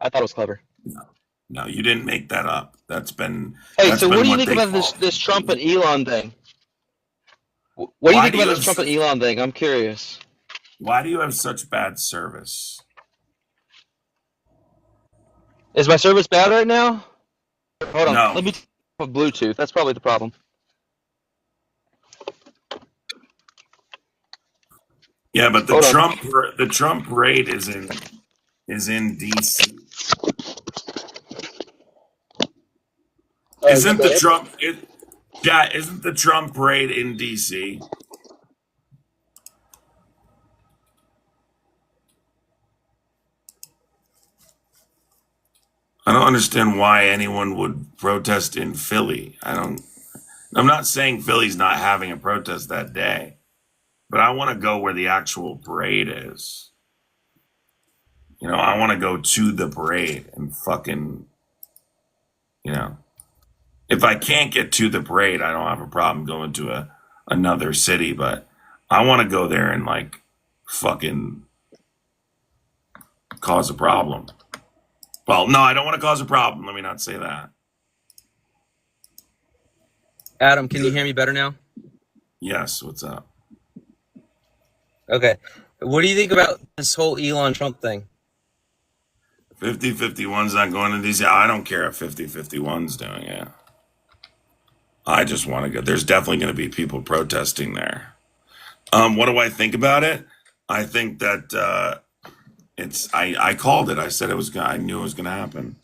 I thought it was clever. No, no, you didn't make that up. Hey, That's so what been do you what think they about call this history. Trump and Elon thing? What do you Why think do about you this have Trump and such Elon thing? I'm curious. Why do you have such bad service? Is my service bad right now? Hold on. No. Let me turn off Bluetooth. That's probably the problem. Yeah, but Hold on. the Trump parade is in DC. Is that Isn't the better? Trump it Yeah, isn't the Trump parade in DC? I don't understand why anyone would protest in Philly. I'm not saying Philly's not having a protest that day, but I want to go where the actual parade is. I want to go to the parade and fucking, you know, if I can't get to the parade, I don't have a problem going to another city, but I want to go there and like fucking cause a problem. Well, no, I don't want to cause a problem. Let me not say that. Adam, can you hear me better now? Yes, what's up? Okay. What do you think about this whole Elon Trump thing? 50-51's not going to DC. I don't care if 50-51's doing it. I just want to go. There's definitely going to be people protesting there. What do I think about it? I think that I called it. I said I knew it was going to happen.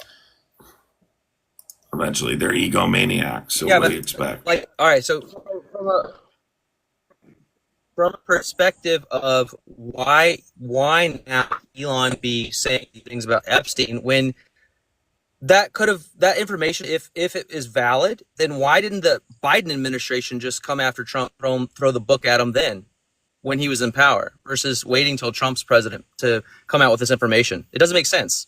Eventually, they're egomaniacs. So Yeah, what do but you expect? all right, so from a perspective of why now Elon be saying things about Epstein when that information, if it is valid, then why didn't the Biden administration just come after Trump, throw the book at him then when he was in power versus waiting till Trump's president to come out with this information? It doesn't make sense.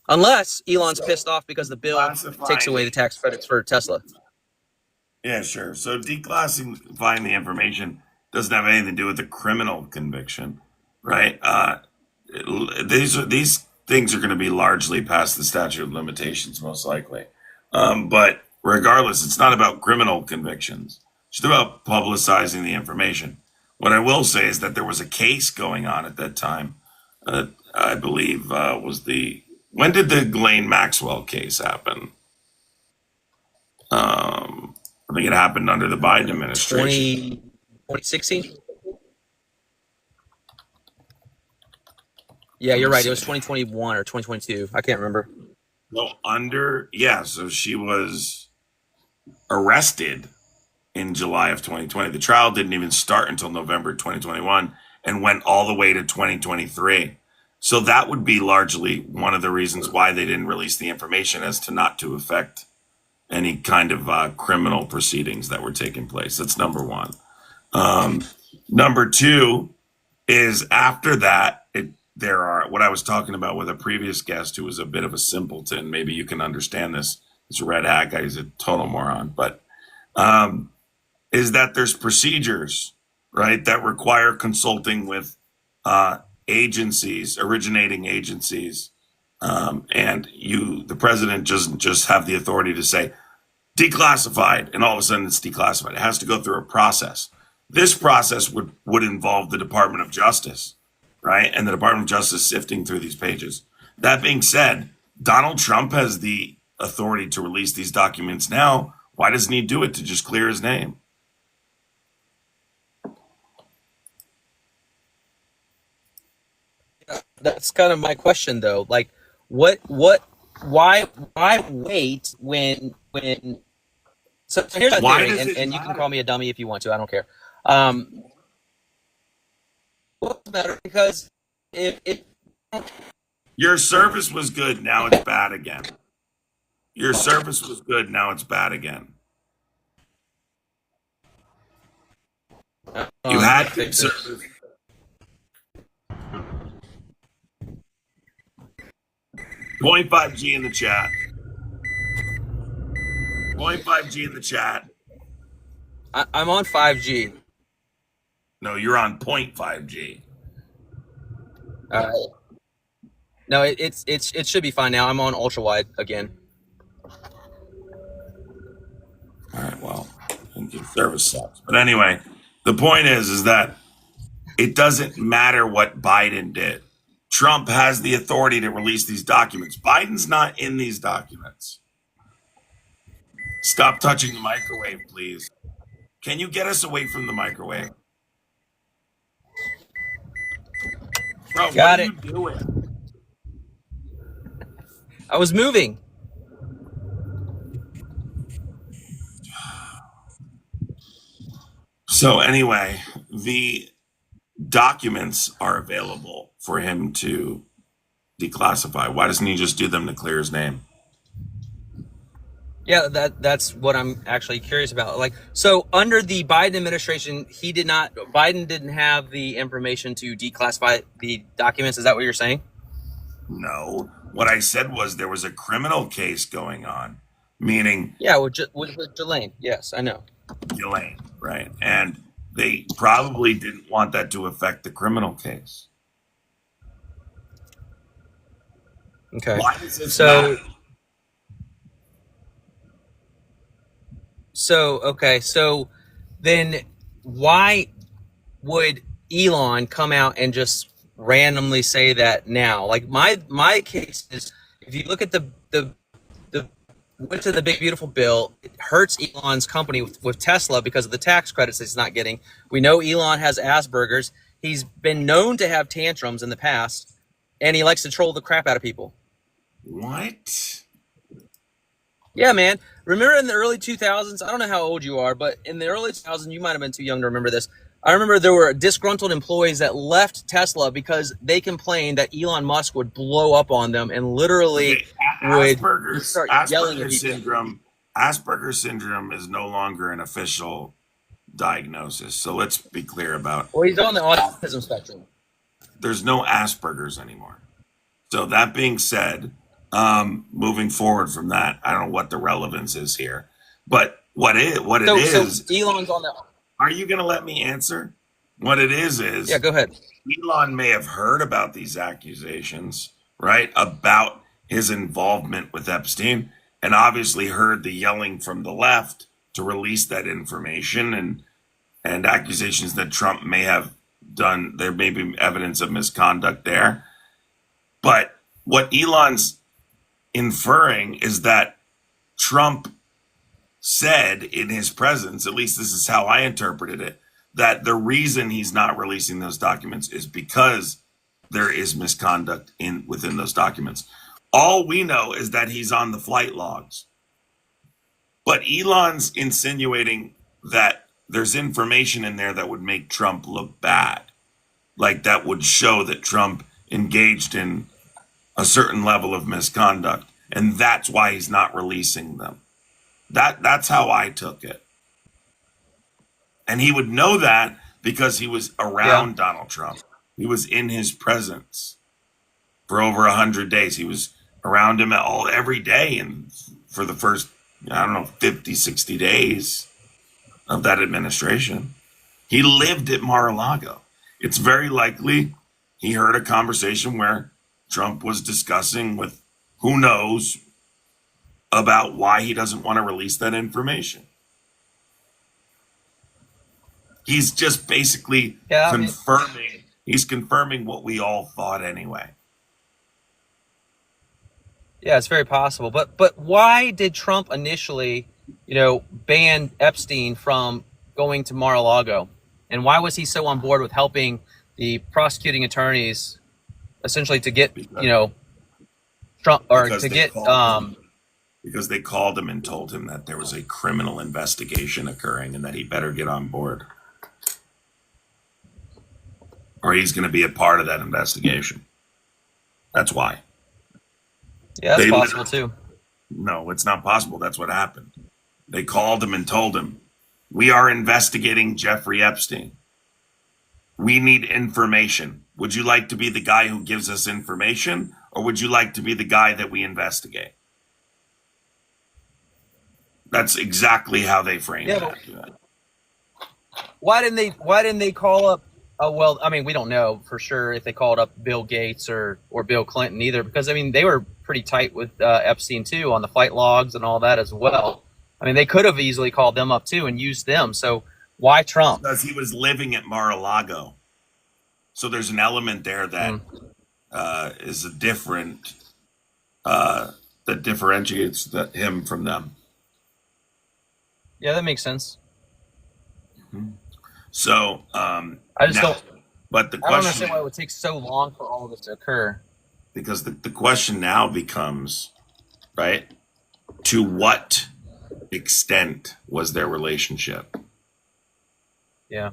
Unless Elon's pissed off because the bill takes away the tax credits for Tesla. Yeah, sure. So declassifying the information doesn't have anything to do with the criminal conviction, right? These things are going to be largely past the statute of limitations, most likely. But regardless, it's not about criminal convictions. It's just about publicizing the information. What I will say is that there was a case going on at that time. I believe when did the Ghislaine Maxwell case happen? I think it happened under the Biden administration. 2016? Yeah, you're right. It was 2021 or 2022. I can't remember. So she was arrested in July of 2020. The trial didn't even start until November 2021 and went all the way to 2023. So that would be largely one of the reasons why they didn't release the information, as to not to affect any kind of criminal proceedings that were taking place. That's number one. Number two is after that, there are what I was talking about with a previous guest who was a bit of a simpleton. Maybe you can understand this. This red hat guy is a total moron, but is that there's procedures, right, that require consulting with originating agencies, and the president doesn't just have the authority to say declassified, and all of a sudden it's declassified. It has to go through a process. This process would involve the Department of Justice, right? And the Department of Justice sifting through these pages. That being said, Donald Trump has the authority to release these documents now. Why doesn't he do it to just clear his name? That's kind of my question, though. Like, why wait when? So here's my Why theory, does it and you can matter? call me a dummy if you want to. I don't care. What's the matter? Because if Your service was good, now it's bad again. Your service was good, now it's bad again. You had good fix it. service. Point 5G in the chat. Point 5G in the chat. I'm on 5G. No, you're on point 5G. All right. No, it should be fine now. I'm on ultra wide again. All right, well, your service sucks. But anyway, the point is that it doesn't matter what Biden did. Trump has the authority to release these documents. Biden's not in these documents. Stop touching the microwave, please. Can you get us away from the microwave? Bro, Got what are it. you doing? I was moving. So anyway, the documents are available for him to declassify. Why doesn't he just do them to clear his name? Yeah, that's what I'm actually curious about. Like, so under the Biden administration, Biden didn't have the information to declassify the documents. Is that what you're saying? No. What I said was there was a criminal case going on, meaning Yeah, with Jelaine. Yes, I know. Elaine, right? And they probably didn't want that to affect the criminal case. Okay. Why does this So, matter? so then why would Elon come out and just randomly say that now? Like my case is, if you look at the went to the big beautiful bill, it hurts Elon's company with Tesla because of the tax credits he's not getting. We know Elon has Asperger's. He's been known to have tantrums in the past, and he likes to troll the crap out of people. What? Yeah, man. Remember in the early 2000s? I don't know how old you are, but in the early 2000s, you might have been too young to remember this. I remember there were disgruntled employees that left Tesla because they complained that Elon Musk would blow up on them and literally would start yelling at people. Asperger's syndrome is no longer an official diagnosis. So let's be clear about. Well, he's on the autism spectrum. There's no Asperger's anymore. So that being said, moving forward from that, I don't know what the relevance is here, but what it is. So Elon's on the. Are you going to let me answer? What it is Yeah, go ahead. Elon may have heard about these accusations, right? About his involvement with Epstein, and obviously heard the yelling from the left to release that information and accusations that Trump may have done. There may be evidence of misconduct there. But what Elon's inferring is that Trump said in his presence, at least this is how I interpreted it, that the reason he's not releasing those documents is because there is misconduct within those documents. All we know is that he's on the flight logs. But Elon's insinuating that there's information in there that would make Trump look bad. Like that would show that Trump engaged in a certain level of misconduct. And that's why he's not releasing them. That's how I took it. And he would know that because he was around Donald Trump. He was in his presence for over 100 days. He was around him every day and for the first, 50, 60 days of that administration. He lived at Mar-a-Lago. It's very likely he heard a conversation where Trump was discussing with who knows about why he doesn't want to release that information. He's just basically confirming. He's confirming what we all thought anyway. Yeah, it's very possible. But why did Trump initially, ban Epstein from going to Mar-a-Lago? And why was he so on board with helping the prosecuting attorneys essentially to get, Trump or to get because they called him and told him that there was a criminal investigation occurring and that he better get on board. Or he's going to be a part of that investigation. That's why. Yeah, that's possible too. No, it's not possible. That's what happened. They called him and told him, we are investigating Jeffrey Epstein. We need information. Would you like to be the guy who gives us information, or would you like to be the guy that we investigate? That's exactly how they framed it. Why didn't they call up Oh well, I mean, we don't know for sure if they called up Bill Gates or Bill Clinton either, because I mean they were pretty tight with Epstein too on the flight logs and all that as well. I mean, they could have easily called them up too and used them. So why Trump? Because he was living at Mar-a-Lago. So there's an element there that is a different, that differentiates him from them. Yeah, that makes sense. So I just don't. But the I don't question, understand why it would take so long for all of this to occur. because the question now becomes, right, to what extent was their relationship? Yeah.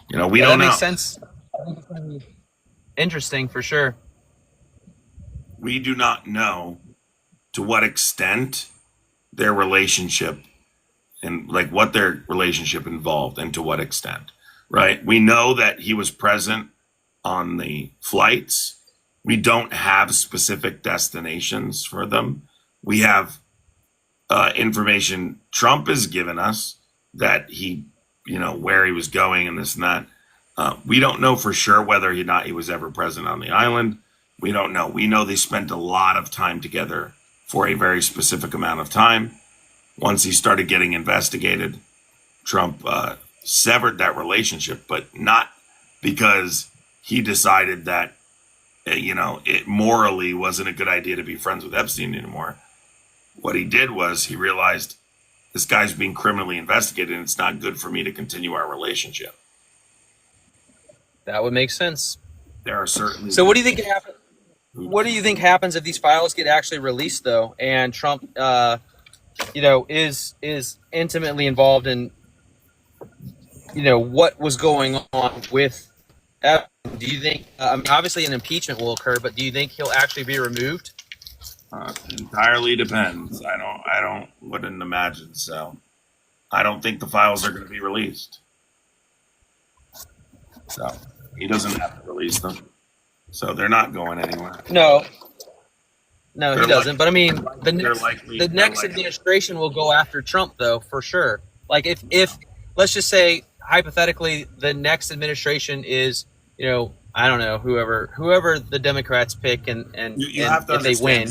You know, we Yeah, don't that know. makes sense. I think it's gonna be interesting for sure. We do not know to what extent their relationship and like what their relationship involved and to what extent, right? We know that he was present on the flights. We don't have specific destinations for them. We have information Trump has given us that he, you know, where he was going and this and that. We don't know for sure whether or not he was ever present on the island. We don't know. We know they spent a lot of time together for a very specific amount of time. Once he started getting investigated, Trump severed that relationship, but not because he decided that, you know, it morally wasn't a good idea to be friends with Epstein anymore. What he did was he realized this guy's being criminally investigated and it's not good for me to continue our relationship. That would make sense. There are certainly. So, what do you think happens? What do you think happens if these files get actually released, though, and Trump, you know, is intimately involved in, you know, what was going on with Epstein? Do you think? I mean, obviously, an impeachment will occur, but do you think he'll actually be removed? Entirely depends. Wouldn't imagine so. I don't think the files are going to be released. So he doesn't have to release them. So they're not going anywhere. No, he They're doesn't. But I mean, the they're next likely. administration will go after Trump, though, for sure. Like if let's just say hypothetically, the next administration is, you know, I don't know, whoever the Democrats pick, and You have to if they win.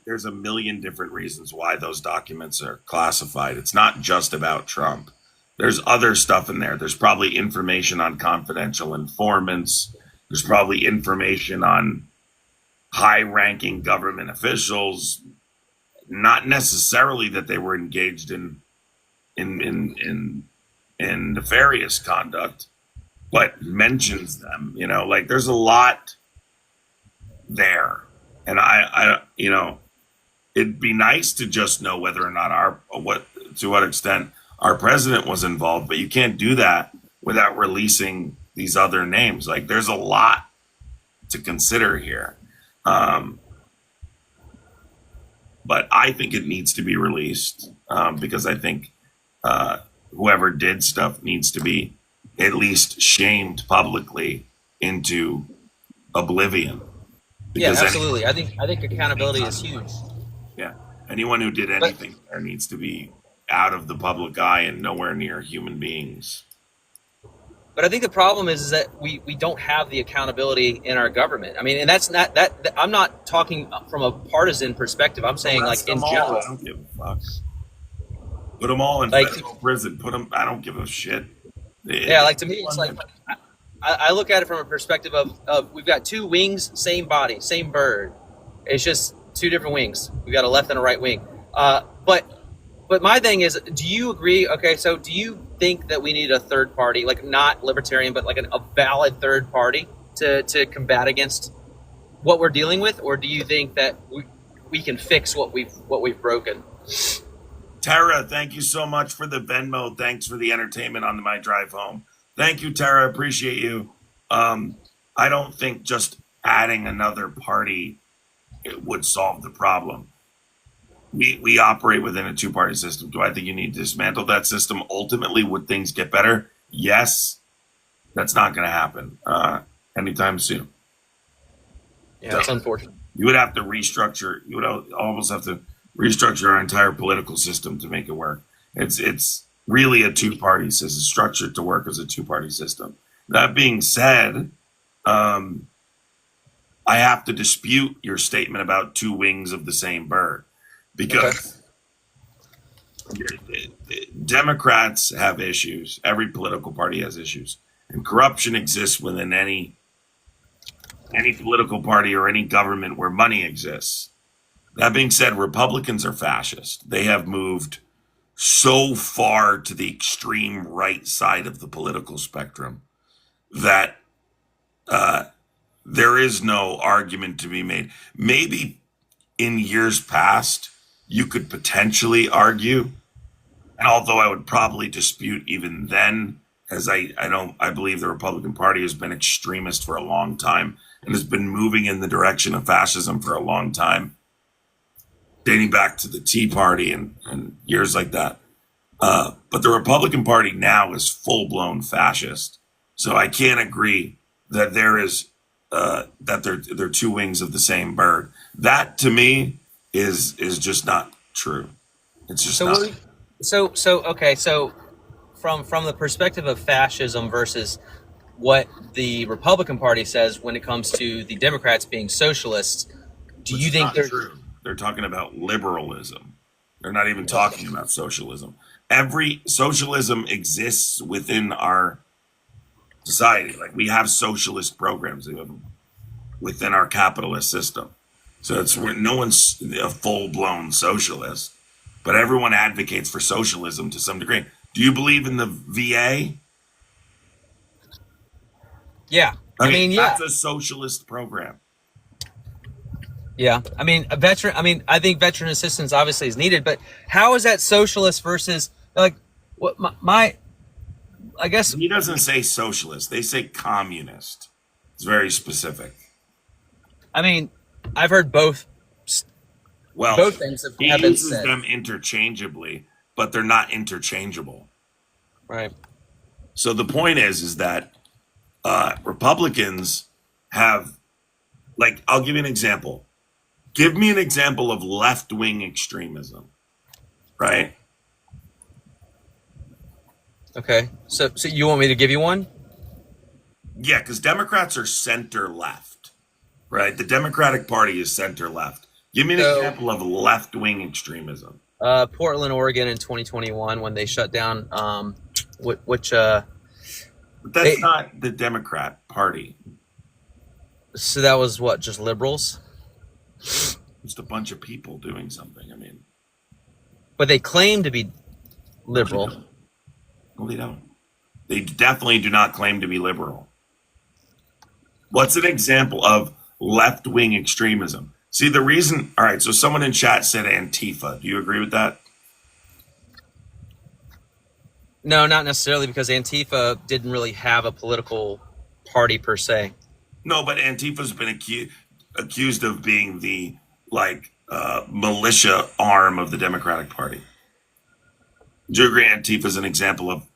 There's a million different reasons why those documents are classified. It's not just about Trump. There's other stuff in there. There's probably information on confidential informants. There's probably information on high-ranking government officials. Not necessarily that they were engaged in nefarious conduct, but mentions them. You know, like there's a lot there, and I you know, it'd be nice to just know whether or not to what extent our president was involved, but you can't do that without releasing these other names. Like there's a lot to consider here. But I think it needs to be released because I think whoever did stuff needs to be at least shamed publicly into oblivion. Yeah, Because absolutely. I think accountability is huge. anyone who did anything there needs to be out of the public eye and nowhere near human beings. But I think the problem is that we don't have the accountability in our government. I mean, and that's not that I'm not talking from a partisan perspective. I'm saying like in general. I don't give a fuck. Put them all in federal prison. Put them. I don't give a shit. Yeah, like to me, it's like I look at it from a perspective of we've got two wings, same body, same bird. It's just two different wings. We got a left and a right wing. But my thing is, do you agree? Okay, so do you think that we need a third party, like not libertarian, but like a valid third party to combat against what we're dealing with, or do you think that we can fix what we've broken? Tara, thank you so much for the Venmo. Thanks for the entertainment on my drive home. Thank you, Tara. I appreciate you. I don't think just adding another party would solve the problem. We operate within a two-party system. Do I think you need to dismantle that system? Ultimately, would things get better? Yes. That's not going to happen anytime soon. Yeah, that's unfortunate. You would have to restructure. You would almost have to restructure our entire political system to make it work. It's really a two-party system, structured to work as a two-party system. That being said, I have to dispute your statement about two wings of the same bird, because Democrats have issues. Every political party has issues, and corruption exists within any political party or any government where money exists. That being said, Republicans are fascist. They have moved so far to the extreme right side of the political spectrum that there is no argument to be made. Maybe in years past, you could potentially argue, and although I would probably dispute even then, as I believe the Republican Party has been extremist for a long time and has been moving in the direction of fascism for a long time, dating back to the Tea Party and years like that. But the Republican Party now is full-blown fascist. So I can't agree that there is that they're two wings of the same bird. That to me is just not true. It's just not. So from the perspective of fascism versus what the Republican Party says when it comes to the Democrats being socialists, do you think they're true? They're talking about liberalism. They're not even talking about socialism. Every socialism exists within our society. Like, we have socialist programs within our capitalist system. So it's where no one's a full-blown socialist, but everyone advocates for socialism to some degree. Do you believe in the VA? Yeah. I mean, that's a socialist program. Yeah, I mean, I think veteran assistance obviously is needed, but how is that socialist versus, like, what I guess he doesn't say socialist; they say communist. It's very specific. I mean, I've heard both. Well, both things have he been uses said. them interchangeably, but they're not interchangeable. Right. So the point is that Republicans have, like, I'll give you an example. Give me an example of left-wing extremism, right? Okay. So you want me to give you one? Yeah, because Democrats are center-left, right? The Democratic Party is center-left. Give me an example of left-wing extremism. Portland, Oregon in 2021 when they shut down, But that's not the Democrat Party. So that was what, just liberals? Just a bunch of people doing something. I mean, but they claim to be liberal. No, they don't. They definitely do not claim to be liberal. What's an example of left-wing extremism? See, the reason, all right, so someone in chat said Antifa. Do you agree with that? No, not necessarily, because Antifa didn't really have a political party per se. No, but Antifa's been accused of being the, like, militia arm of the Democratic Party. Do you agree Antifa's an example of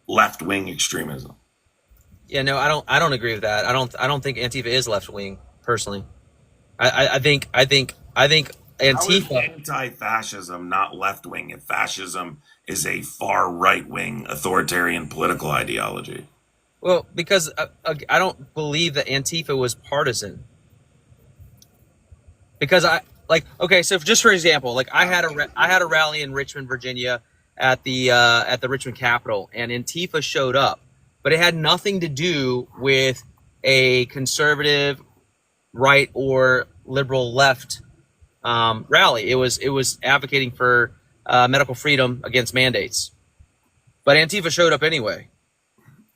left-wing extremism? Yeah, no, I don't agree with that. I don't think Antifa is left wing, personally. I think Antifa. How is anti-fascism not left-wing if fascism is a far right-wing authoritarian political ideology? Well, because I don't believe that Antifa was partisan. Because so just for example, like I had a rally in Richmond, Virginia, at the Richmond Capitol, and Antifa showed up, but it had nothing to do with a conservative, right or liberal left rally. It was advocating for medical freedom against mandates, but Antifa showed up anyway.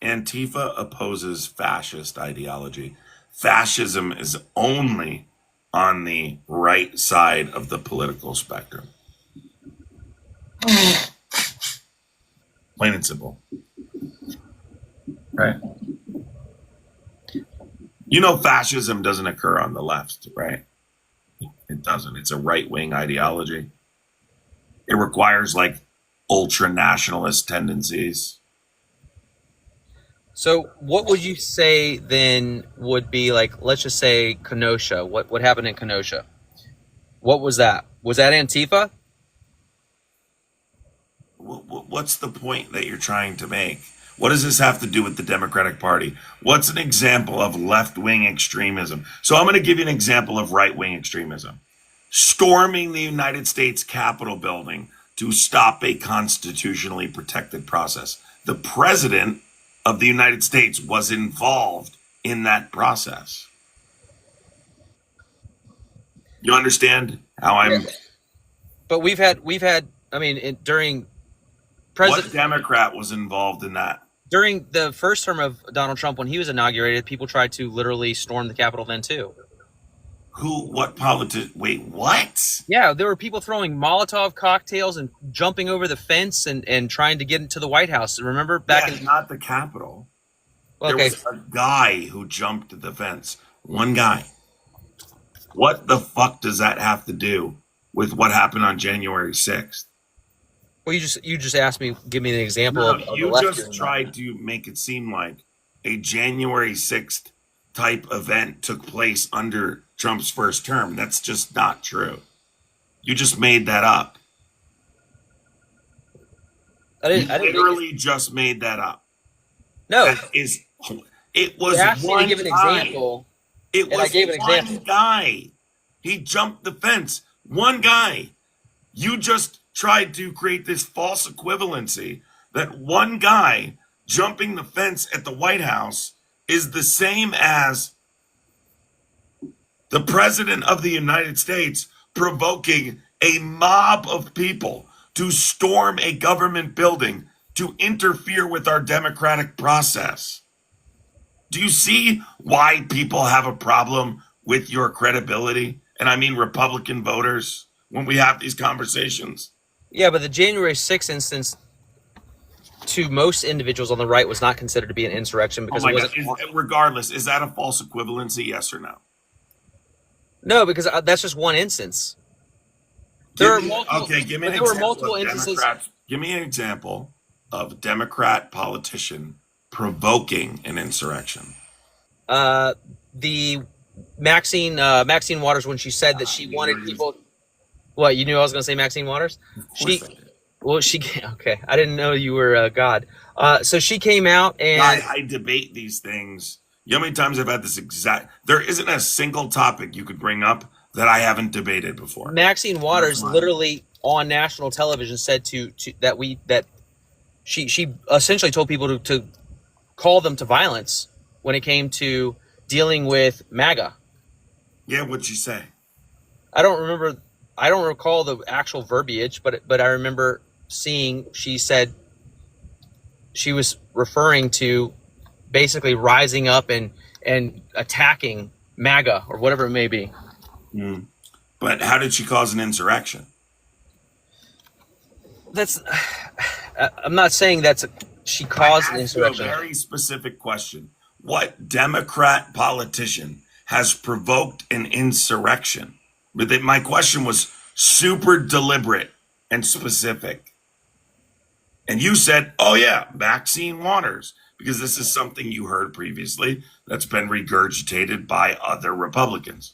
Antifa opposes fascist ideology. Fascism is only on the right side of the political spectrum. Plain and simple. Right? You know, fascism doesn't occur on the left, right? It doesn't. It's a right-wing ideology. It requires, like, ultra-nationalist tendencies. So what would you say then would be, like, let's just say Kenosha. What happened in Kenosha? What was that? Was that Antifa? what's the point that you're trying to make? What does this have to do with the Democratic Party? What's an example of left-wing extremism? So I'm going to give you an example of right-wing extremism. Storming the United States Capitol building to stop a constitutionally protected process. The president of the United States was involved in that process. You understand how I'm... But we've had, I mean, during What Democrat was involved in that? During the first term of Donald Trump, when he was inaugurated, people tried to literally storm the Capitol then too. Who, what politician? Wait, what? Yeah, there were people throwing Molotov cocktails and jumping over the fence and trying to get into the White House. Remember back in... Not the Capitol. Okay. There was a guy who jumped the fence. One guy. What the fuck does that have to do with what happened on January 6th? Well, you just asked me, give me an example No, of you the just tried to make it seem like a January 6th type event took place under Trump's first term. That's just not true. You just made that up. I didn't literally just made that up. No, it was you asked me one to give an guy. example. It was I gave an one example. guy. He jumped the fence. One guy. You just tried to create this false equivalency that one guy jumping the fence at the White House is the same as the president of the United States provoking a mob of people to storm a government building to interfere with our democratic process. Do you see why people have a problem with your credibility? And I mean Republican voters when we have these conversations. Yeah, but the January 6th instance, to most individuals on the right, was not considered to be an insurrection because it wasn't. Regardless, is that a false equivalency? Yes or no? No, because that's just one instance. There were multiple. Okay, give me an There were example multiple of instances. Democrats. Give me an example of a Democrat politician provoking an insurrection. The Maxine Waters, when she said that she wanted people. What, you knew I was going to say Maxine Waters? Okay. I didn't know you were God. So she came out and I debate these things. You know how many times I've had this exact? There isn't a single topic you could bring up that I haven't debated before. Maxine Waters literally on national television said that she essentially told people to call them to violence when it came to dealing with MAGA. Yeah, what'd she say? I don't recall the actual verbiage, but I remember seeing she said she was referring to basically rising up and attacking MAGA or whatever it may be. Mm. But how did she cause an insurrection? I'm not saying she caused an insurrection. A very specific question. What Democrat politician has provoked an insurrection? But my question was super deliberate and specific. And you said, oh yeah, Maxine Waters, because this is something you heard previously that's been regurgitated by other Republicans.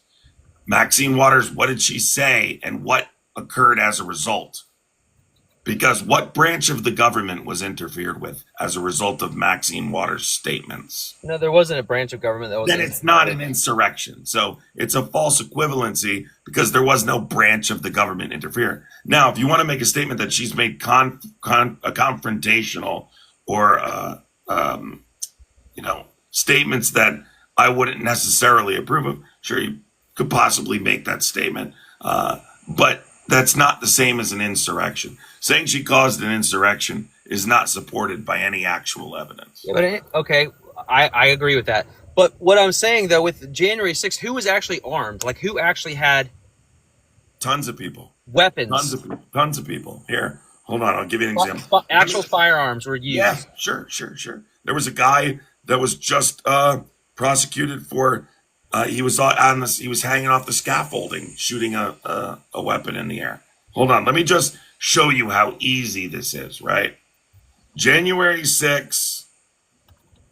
Maxine Waters, what did she say and what occurred as a result? Because what branch of the government was interfered with as a result of Maxine Waters' statements? No, there wasn't a branch of government that was. Then it's not an insurrection. So it's a false equivalency because there was no branch of the government interfering. Now, if you want to make a statement that she's made a confrontational or statements that I wouldn't necessarily approve of, sure, you could possibly make that statement. But that's not the same as an insurrection. Saying she caused an insurrection is not supported by any actual evidence. Yeah, but okay, I agree with that. But what I'm saying though, with January 6th, who was actually armed? Like who actually had tons of people, weapons? Tons of people. Here, hold on, I'll give you an example. Actual firearms were used. Yeah, sure. There was a guy that was just prosecuted for. He was hanging off the scaffolding, shooting a weapon in the air. Hold on, let me just show you how easy this is, right? January 6th,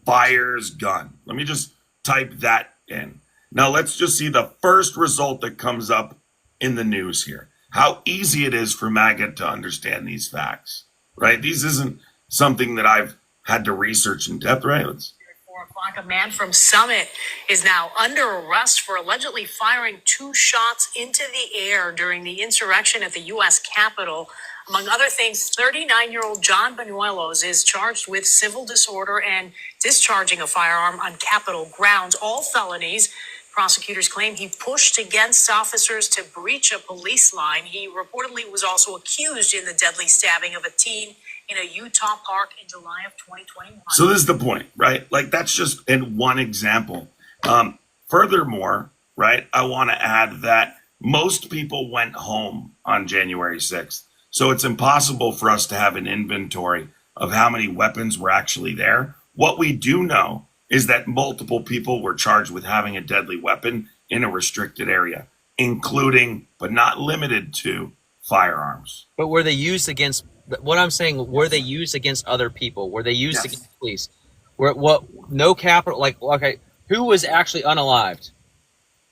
fires gun. Let me just type that in. Now let's just see the first result that comes up in the news here. How easy it is for MAGA to understand these facts. right? These isn't something that I've had to research in depth, right? Let's, At 4 o'clock, a man from Summit is now under arrest for allegedly firing 2 shots into the air during the insurrection at the U.S. Capitol. Among other things, 39-year-old John Banuelos is charged with civil disorder and discharging a firearm on Capitol grounds, all felonies. Prosecutors claim he pushed against officers to breach a police line. He reportedly was also accused in the deadly stabbing of a teen in a Utah park in July of 2021. so this is the point, right? Like that's just in one example. Furthermore, right, I want to add that most people went home on January 6th. So it's impossible for us to have an inventory of how many weapons were actually there. What we do know is that multiple people were charged with having a deadly weapon in a restricted area, including, but not limited to, firearms. But were they used against? What I'm saying, were they used against other people? Were they used Yes. against police? Were what? No capital. Like, okay, who was actually unalived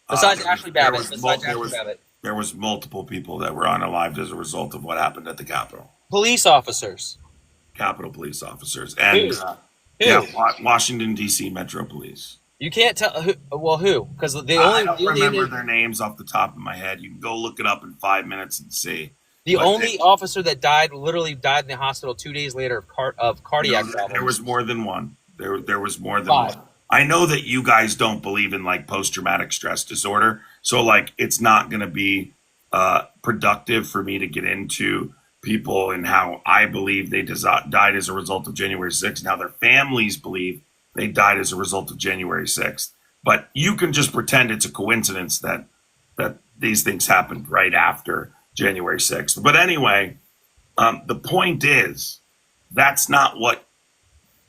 besides Ashley There Babbitt? was Besides there Ashley was- Babbitt, There was multiple people that were unalived as a result of what happened at the Capitol. police officers. Capitol police officers and Who? Washington D.C. Metro Police. You can't tell who. Well, who? Because the I only don't the only, remember their names off the top of my head. You can go look it up in 5 minutes and see. the but only they- officer that literally died in the hospital 2 days later of cardiac No, problems. there was more than one. There was more than 5. one. I know that you guys don't believe in like post-traumatic stress disorder, so like it's not going to be productive for me to get into people and how I believe they died as a result of January 6th. Now their families believe they died as a result of January 6th. But you can just pretend it's a coincidence that these things happened right after January 6th. But anyway, the point is that's not what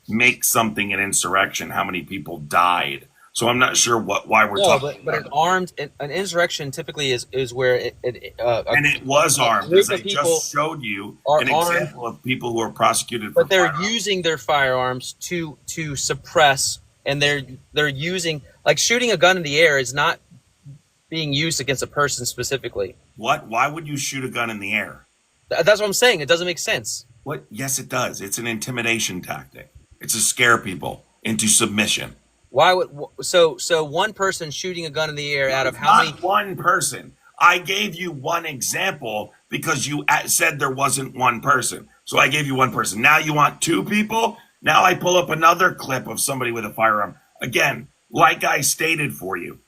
makes something an insurrection, how many people died. So I'm not sure why we're talking but about an insurrection typically is where and it was armed, group as I of people just showed you are an armed, example of people who are prosecuted for but they're firearms. using their firearms to suppress, and they're using, like, shooting a gun in the air is not being used against a person specifically. What? Why would you shoot a gun in the air? That's what I'm saying. It doesn't make sense. What? Yes, it does. It's an intimidation tactic. It's to scare people into submission. Why would so one person shooting a gun in the air out of how Not many? one person. I gave you one example because you said there wasn't one person. So I gave you one person. Now you want 2 people? Now I pull up another clip of somebody with a firearm. Again, like I stated for you.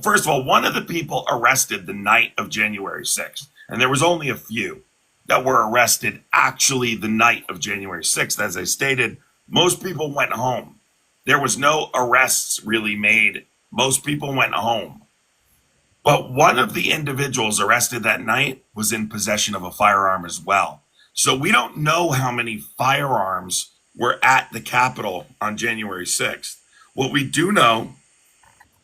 First of all, one of the people arrested the night of January 6th, and there was only a few that were arrested actually the night of January 6th. As I stated, most people went home. There was no arrests really made. Most people went home. But one of the individuals arrested that night was in possession of a firearm as well. So we don't know how many firearms were at the Capitol on January 6th. What we do know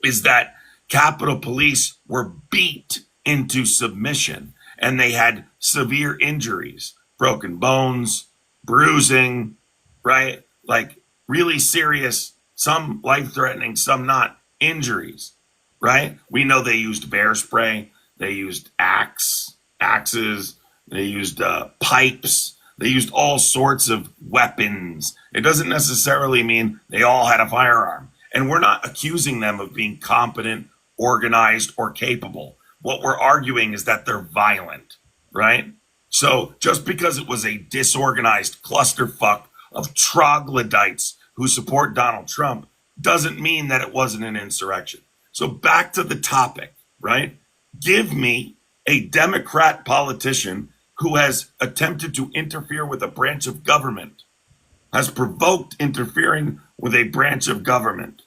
is that Capitol Police were beat into submission and they had severe injuries, broken bones, bruising, right? Like really serious, some life-threatening, some not, injuries, right? We know they used bear spray, they used axes, they used pipes, they used all sorts of weapons. It doesn't necessarily mean they all had a firearm. And we're not accusing them of being competent, organized, or capable. What we're arguing is that they're violent, right? So just because it was a disorganized clusterfuck of troglodytes who support Donald Trump doesn't mean that it wasn't an insurrection. So back to the topic, right? Give me a Democrat politician who has attempted to interfere with a branch of government, has provoked interfering with a branch of government.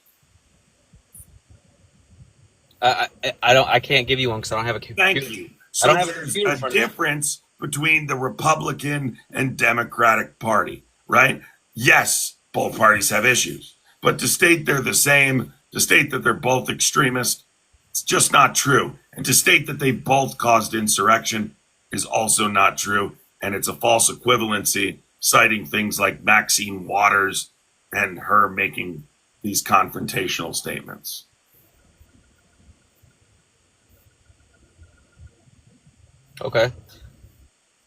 I can't give you one because I don't have a computer. Thank you. I So don't have a there's computer in a front of me. difference between the Republican and Democratic Party, right? Yes, both parties have issues, but to state they're the same, to state that they're both extremist, it's just not true. And to state that they both caused insurrection is also not true. And it's a false equivalency, citing things like Maxine Waters and her making these confrontational statements. Okay.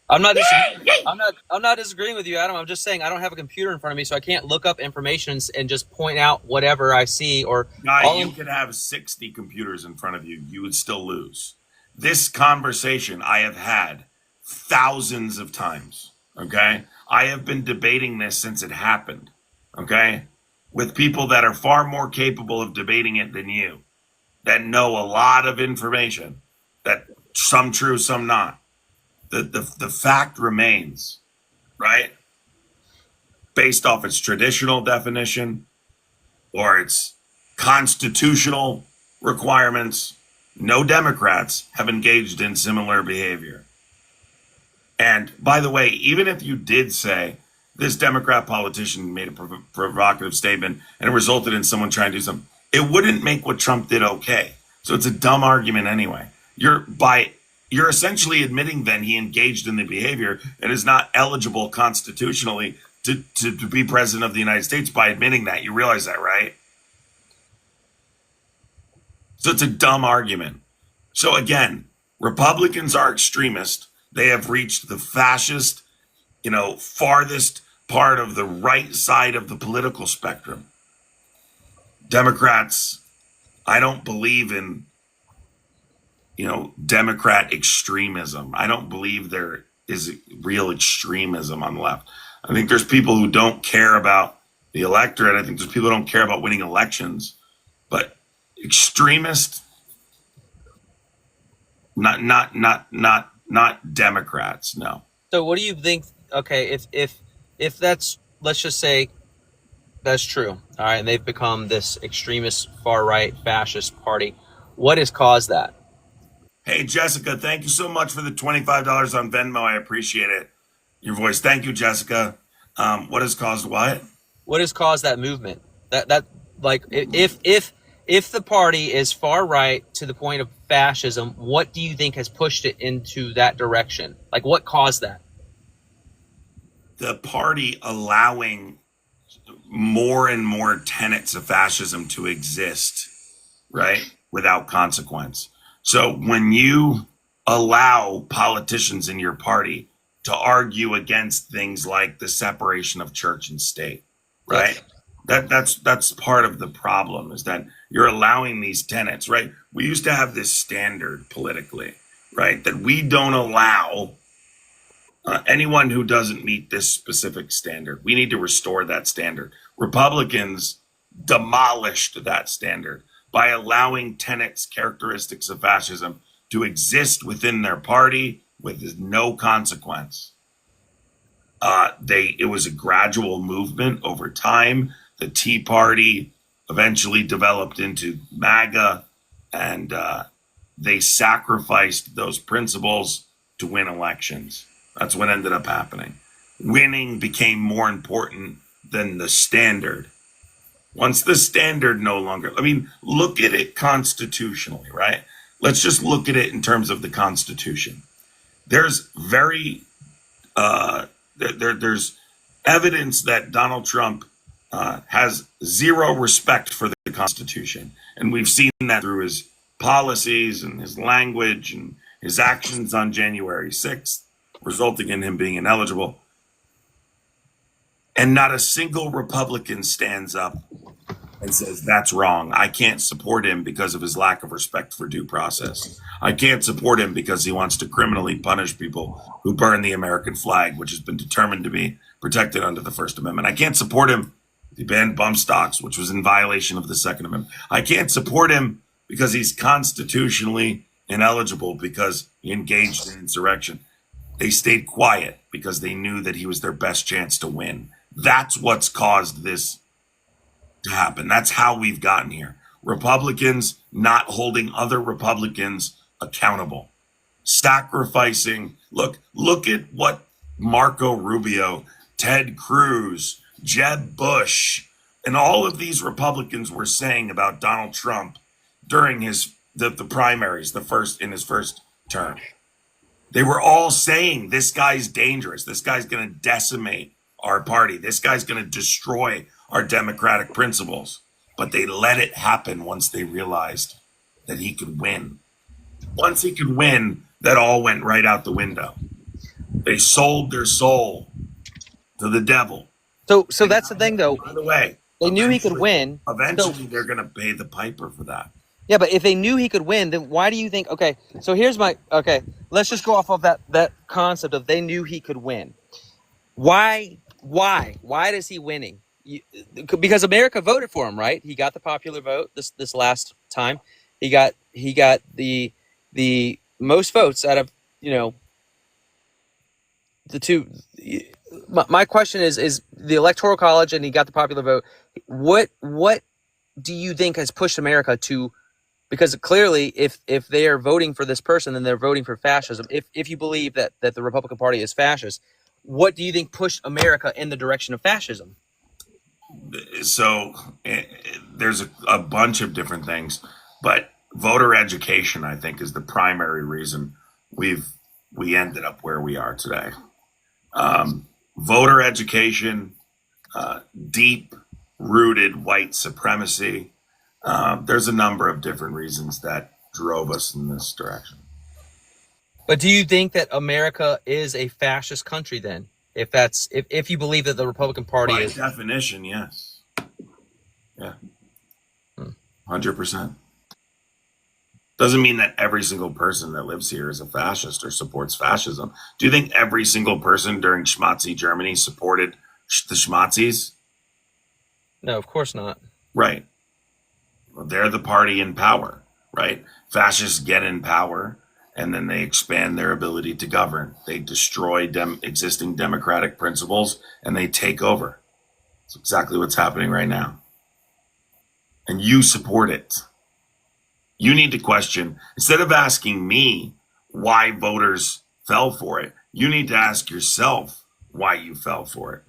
I'm not disagreeing. I'm not disagreeing with you, Adam. I'm just saying I don't have a computer in front of me, so I can't look up information and just point out whatever I see or Guy, you could have 60 computers in front of you. You would still lose. This conversation I have had thousands of times. Okay. I have been debating this since it happened. Okay. With people that are far more capable of debating it than you, that know a lot of information, that some true, some not. The fact remains, right? Based off its traditional definition or its constitutional requirements, no Democrats have engaged in similar behavior. And by the way, even if you did say this Democrat politician made a provocative statement and it resulted in someone trying to do something, it wouldn't make what Trump did okay. So it's a dumb argument anyway. You're essentially admitting then he engaged in the behavior and is not eligible constitutionally to be president of the United States by admitting that. You realize that, right? So it's a dumb argument. So again, Republicans are extremist. They have reached the fascist, farthest part of the right side of the political spectrum. Democrats, I don't believe in, Democrat extremism. I don't believe there is real extremism on the left. I think there's people who don't care about the electorate. I think there's people who don't care about winning elections. But extremist, not Democrats, no. So what do you think? Okay, if that's, let's just say that's true, all right, and they've become this extremist far right fascist party. What has caused that? Hey Jessica, thank you so much for the $25 on Venmo. I appreciate it. Your voice. Thank you, Jessica. What has caused what? What has caused that movement? That like if the party is far right to the point of fascism, what do you think has pushed it into that direction? Like what caused that? The party allowing more and more tenets of fascism to exist, right? Without consequence. So when you allow politicians in your party to argue against things like the separation of church and state, right? Yes. That's part of the problem, is that you're allowing these tenets, right? We used to have this standard politically, right? That we don't allow anyone who doesn't meet this specific standard. We need to restore that standard. Republicans demolished that standard by allowing tenets, characteristics of fascism to exist within their party with no consequence. It was a gradual movement over time. The Tea Party eventually developed into MAGA, and they sacrificed those principles to win elections. That's what ended up happening. Winning became more important than the standard. Once the standard no longer, look at it constitutionally, right? Let's just look at it in terms of the Constitution. There's there's evidence that Donald Trump has zero respect for the Constitution. And we've seen that through his policies and his language and his actions on January 6th, resulting in him being ineligible. And not a single Republican stands up and says, that's wrong. I can't support him because of his lack of respect for due process. I can't support him because he wants to criminally punish people who burn the American flag, which has been determined to be protected under the First Amendment. I can't support him. He banned bump stocks, which was in violation of the Second Amendment. I can't support him because he's constitutionally ineligible because he engaged in insurrection. They stayed quiet because they knew that he was their best chance to win. That's what's caused this to happen. That's how we've gotten here. Republicans not holding other Republicans accountable, sacrificing. Look at what Marco Rubio, Ted Cruz, Jeb Bush, and all of these Republicans were saying about Donald Trump during the primaries, in his first term. They were all saying, this guy's dangerous. This guy's going to decimate our party. This guy's going to destroy our democratic principles. But they let it happen once they realized that he could win. Once he could win, that all went right out the window. They sold their soul to the devil. So that's the thing, though. By the way, They knew he could win. Eventually, they're going to pay the piper for that. Yeah, but if they knew he could win, then why do you think? Okay, so here's my. Okay, let's just go off of that concept of they knew he could win. Why is he winning? Because America voted for him, right? He got the popular vote this last time. He got the most votes out of the two. My question is the Electoral College, and he got the popular vote. What do you think has pushed America to? Because clearly, if they are voting for this person, then they're voting for fascism. If you believe that the Republican Party is fascist, what do you think pushed America in the direction of fascism? So there's a bunch of different things, but voter education, I think, is the primary reason we ended up where we are today. Voter education, deep-rooted white supremacy. There's a number of different reasons that drove us in this direction. But do you think that America is a fascist country then? If you believe that the Republican Party By is definition, yes. Yeah. 100%. Doesn't mean that every single person that lives here is a fascist or supports fascism. Do you think every single person during Schmatzi Germany supported the Schmatzis? No, of course not. Right. Well, they're the party in power, right? Fascists get in power, and then they expand their ability to govern. They destroy existing democratic principles, and they take over. It's exactly what's happening right now. And you support it. You need to question, instead of asking me why voters fell for it, you need to ask yourself why you fell for it,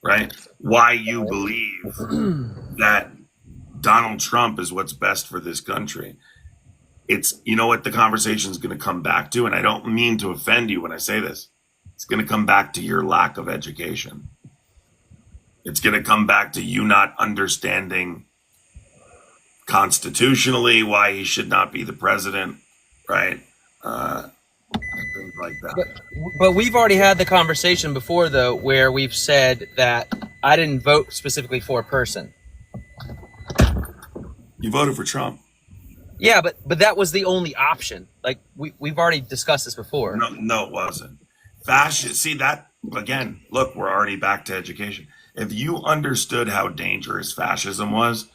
right? Why you believe that Donald Trump is what's best for this country. It's, you know what the conversation is going to come back to, and I don't mean to offend you when I say this. It's going to come back to your lack of education. It's going to come back to you not understanding constitutionally why he should not be the president, right? Things like that. But we've already had the conversation before, though, where we've said that I didn't vote specifically for a person. You voted for Trump. Yeah, but that was the only option. Like we've already discussed this before. No, it wasn't. Fascist. See that again? Look, we're already back to education. If you understood how dangerous fascism was,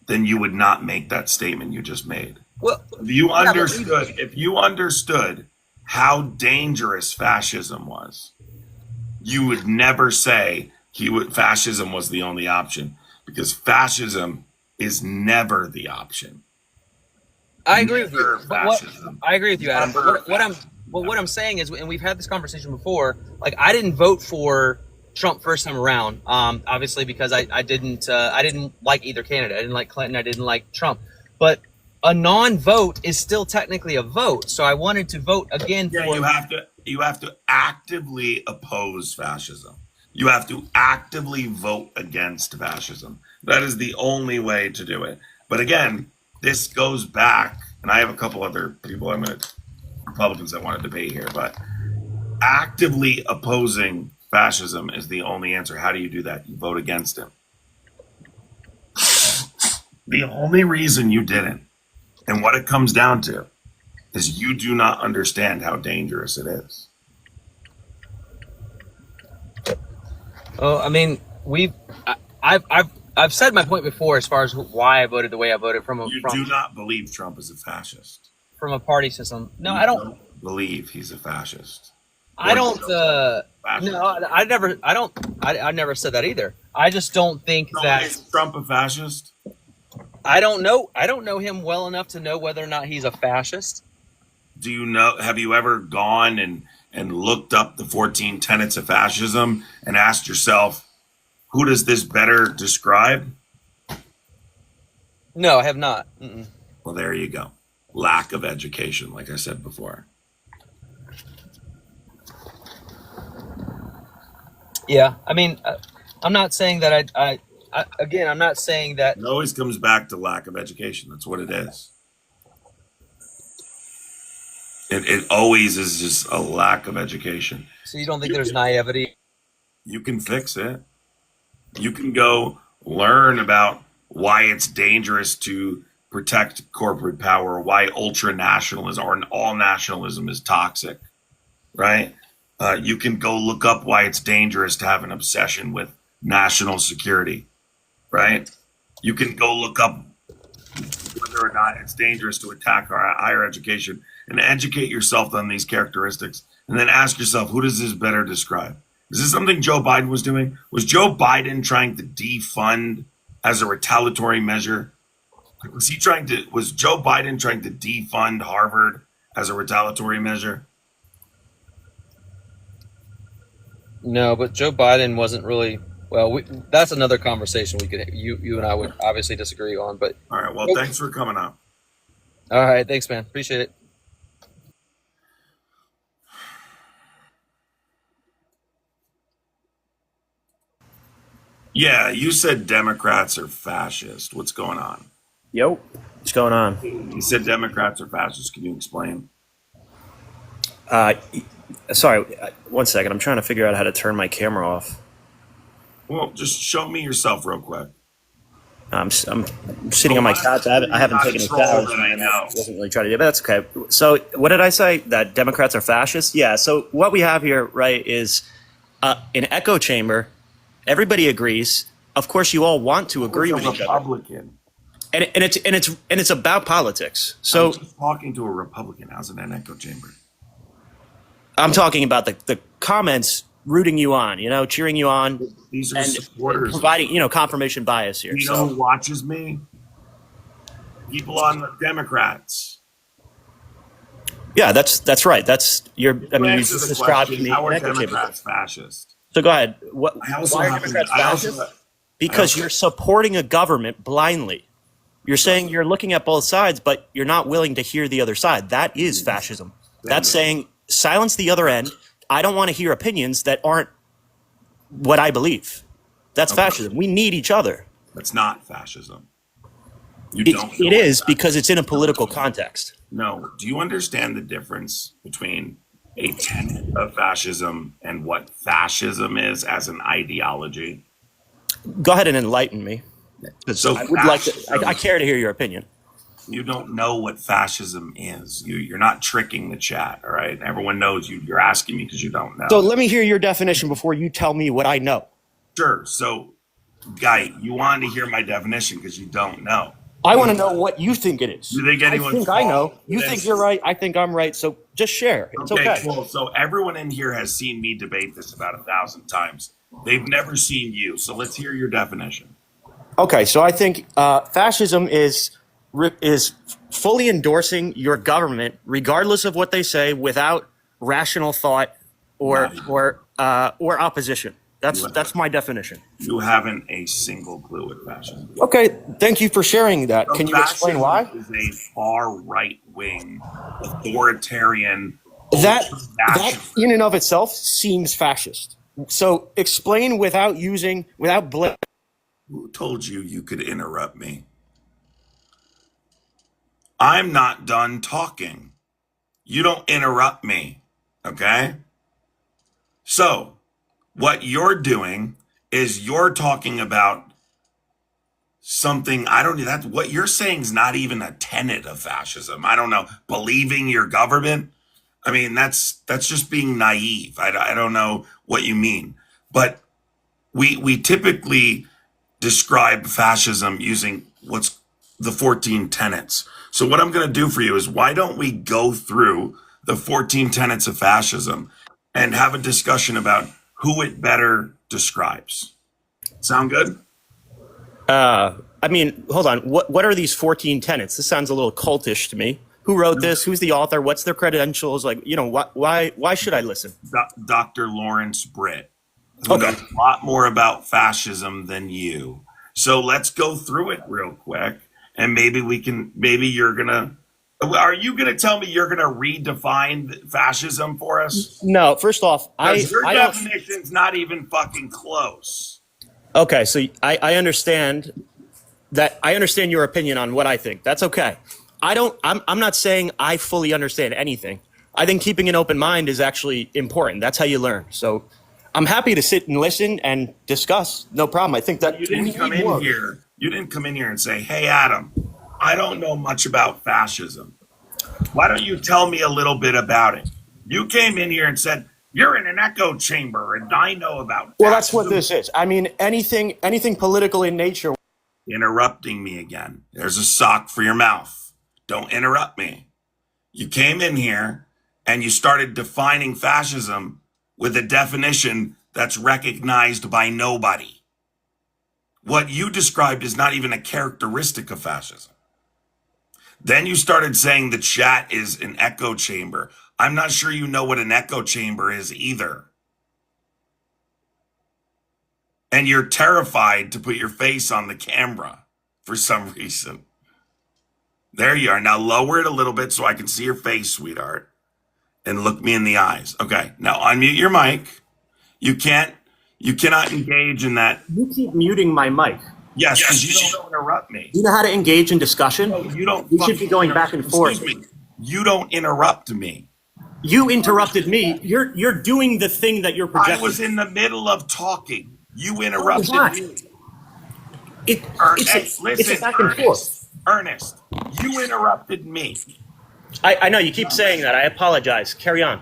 then you would not make that statement you just made. Well, if you understood how dangerous fascism was, you would never say fascism was the only option, because fascism is never the option. I agree with you. I agree with you, Adam. What I'm saying is, and we've had this conversation before, like I didn't vote for Trump first time around, obviously because I didn't like either candidate. I didn't like Clinton. I didn't like Trump. But a non-vote is still technically a vote. So I wanted to vote again. Yeah, you have to actively oppose fascism. You have to actively vote against fascism. That is the only way to do it. But again, this goes back, and I have a couple other people Republicans that want to debate here, but actively opposing fascism is the only answer. How do you do that? You vote against him. The only reason you didn't, and what it comes down to, is you do not understand how dangerous it is. Oh, I mean, I've said my point before as far as why I voted the way I voted You do not believe Trump is a fascist. From a party system. No, You I don't believe he's a fascist. I don't. No, I never said that either. I just don't think that. Is Trump a fascist? I don't know. I don't know him well enough to know whether or not he's a fascist. Do you know? Have you ever gone and looked up the 14 tenets of fascism and asked yourself, who does this better describe? No, I have not. Mm-mm. Well, there you go. Lack of education, like I said before. Yeah, I mean, I'm not saying that again, I'm not saying that. It always comes back to lack of education. That's what it is. It always is just a lack of education. So you don't think there's naivety? You can fix it. You can go learn about why it's dangerous to protect corporate power, why ultra nationalism or all nationalism is toxic, right? You can go look up why it's dangerous to have an obsession with national security, right? You can go look up whether or not it's dangerous to attack our higher education and educate yourself on these characteristics. And then ask yourself, who does this better describe? Is this something Joe Biden was doing? Was Joe Biden trying to defund as a retaliatory measure? Was Joe Biden trying to defund Harvard as a retaliatory measure? No, but Joe Biden wasn't really. Well, that's another conversation we could. You and I would obviously disagree on, but. All right. Well, thanks for coming up. All right. Thanks, man. Appreciate it. Yeah, you said Democrats are fascist. What's going on? Yo, what's going on? You said Democrats are fascist. Can you explain? Sorry, 1 second. I'm trying to figure out how to turn my camera off. Well, just show me yourself real quick. I'm sitting on my couch. I haven't taken a shower. I wasn't really trying to do, but that's okay. So, what did I say? That Democrats are fascists? Yeah. So, what we have here, right, is an echo chamber. Everybody agrees. Of course, you all want to agree with each other. Republican. And it's about politics. So, I'm just talking to a Republican. How's it an echo chamber? I'm talking about the comments rooting you on, cheering you on. These are and supporters. Providing, confirmation bias here. You know who watches me? People on the Democrats. Yeah, that's right. You just described me. How are Democrats fascist? So go ahead. Why are Democrats fascist? Because you're supporting a government blindly. You're saying you're looking at both sides, but you're not willing to hear the other side. That is fascism. That's saying silence the other end. I don't want to hear opinions that aren't what I believe. That's fascism. We need each other. That's not fascism. It is because it's in a political context. No. Do you understand the difference between a tenet of fascism and what fascism is as an ideology? Go ahead and enlighten me. So I would like to. I care to hear your opinion. You don't know what fascism is. You're not tricking the chat, all right? Everyone knows you're asking me because you don't know. So let me hear your definition before you tell me what I know. Sure. So, Guy, you wanted to hear my definition because you don't know. I want to know what you think it is. You think anyone's I think I know. You think you're right. I think I'm right. So just share. It's okay. Cool. So everyone in here has seen me debate this about 1,000 times. They've never seen you. So let's hear your definition. Okay. So I think fascism is fully endorsing your government, regardless of what they say, without rational thought or opposition. That's my definition. You haven't a single clue what fascism is. Okay, thank you for sharing that. Can you explain why? Is a far right wing, authoritarian. That in and of itself seems fascist. So explain without blame. Who told you could interrupt me? I'm not done talking. You don't interrupt me, okay? So, what you're doing is you're talking about something, what you're saying is not even a tenet of fascism. I don't know, believing your government. I mean, that's just being naive. I don't know what you mean. But we typically describe fascism using what's the 14 tenets. So what I'm going to do for you is, why don't we go through the 14 tenets of fascism and have a discussion about who it better describes? Sound good? I mean, hold on. What are these 14 tenets? This sounds a little cultish to me. Who wrote this? Who's the author? What's their credentials? Like, why should I listen? Dr. Lawrence Britt, who knows a lot more about fascism than you. So let's go through it real quick. And maybe you're going to, are you going to tell me you're going to redefine fascism for us? No, first off, your definition's not even fucking close. Okay, so I understand that. I understand your opinion on what I think. That's okay. I'm not saying I fully understand anything. I think keeping an open mind is actually important. That's how you learn. So I'm happy to sit and listen and discuss. No problem. I think that You didn't come in here. You didn't come in here and say, "Hey, Adam, I don't know much about fascism. Why don't you tell me a little bit about it?" You came in here and said, "You're in an echo chamber, and I know about fascism." Well, that's what this is. I mean, anything political in nature. Interrupting me again. There's a sock for your mouth. Don't interrupt me. You came in here and you started defining fascism with a definition that's recognized by nobody. What you described is not even a characteristic of fascism. Then you started saying the chat is an echo chamber. I'm not sure you know what an echo chamber is either. And you're terrified to put your face on the camera for some reason. There you are. Now lower it a little bit so I can see your face, sweetheart. And look me in the eyes. Okay, now unmute your mic. You cannot engage in that. You keep muting my mic. Yes, because you don't interrupt me. You know how to engage in discussion? No, you don't. We should be going back and forth. Excuse me. You don't interrupt me. You interrupted me. You're doing the thing that you're projecting. I was in the middle of talking. You interrupted me. It's a back and forth. Ernest, you interrupted me. I know you keep saying that. I apologize. Carry on.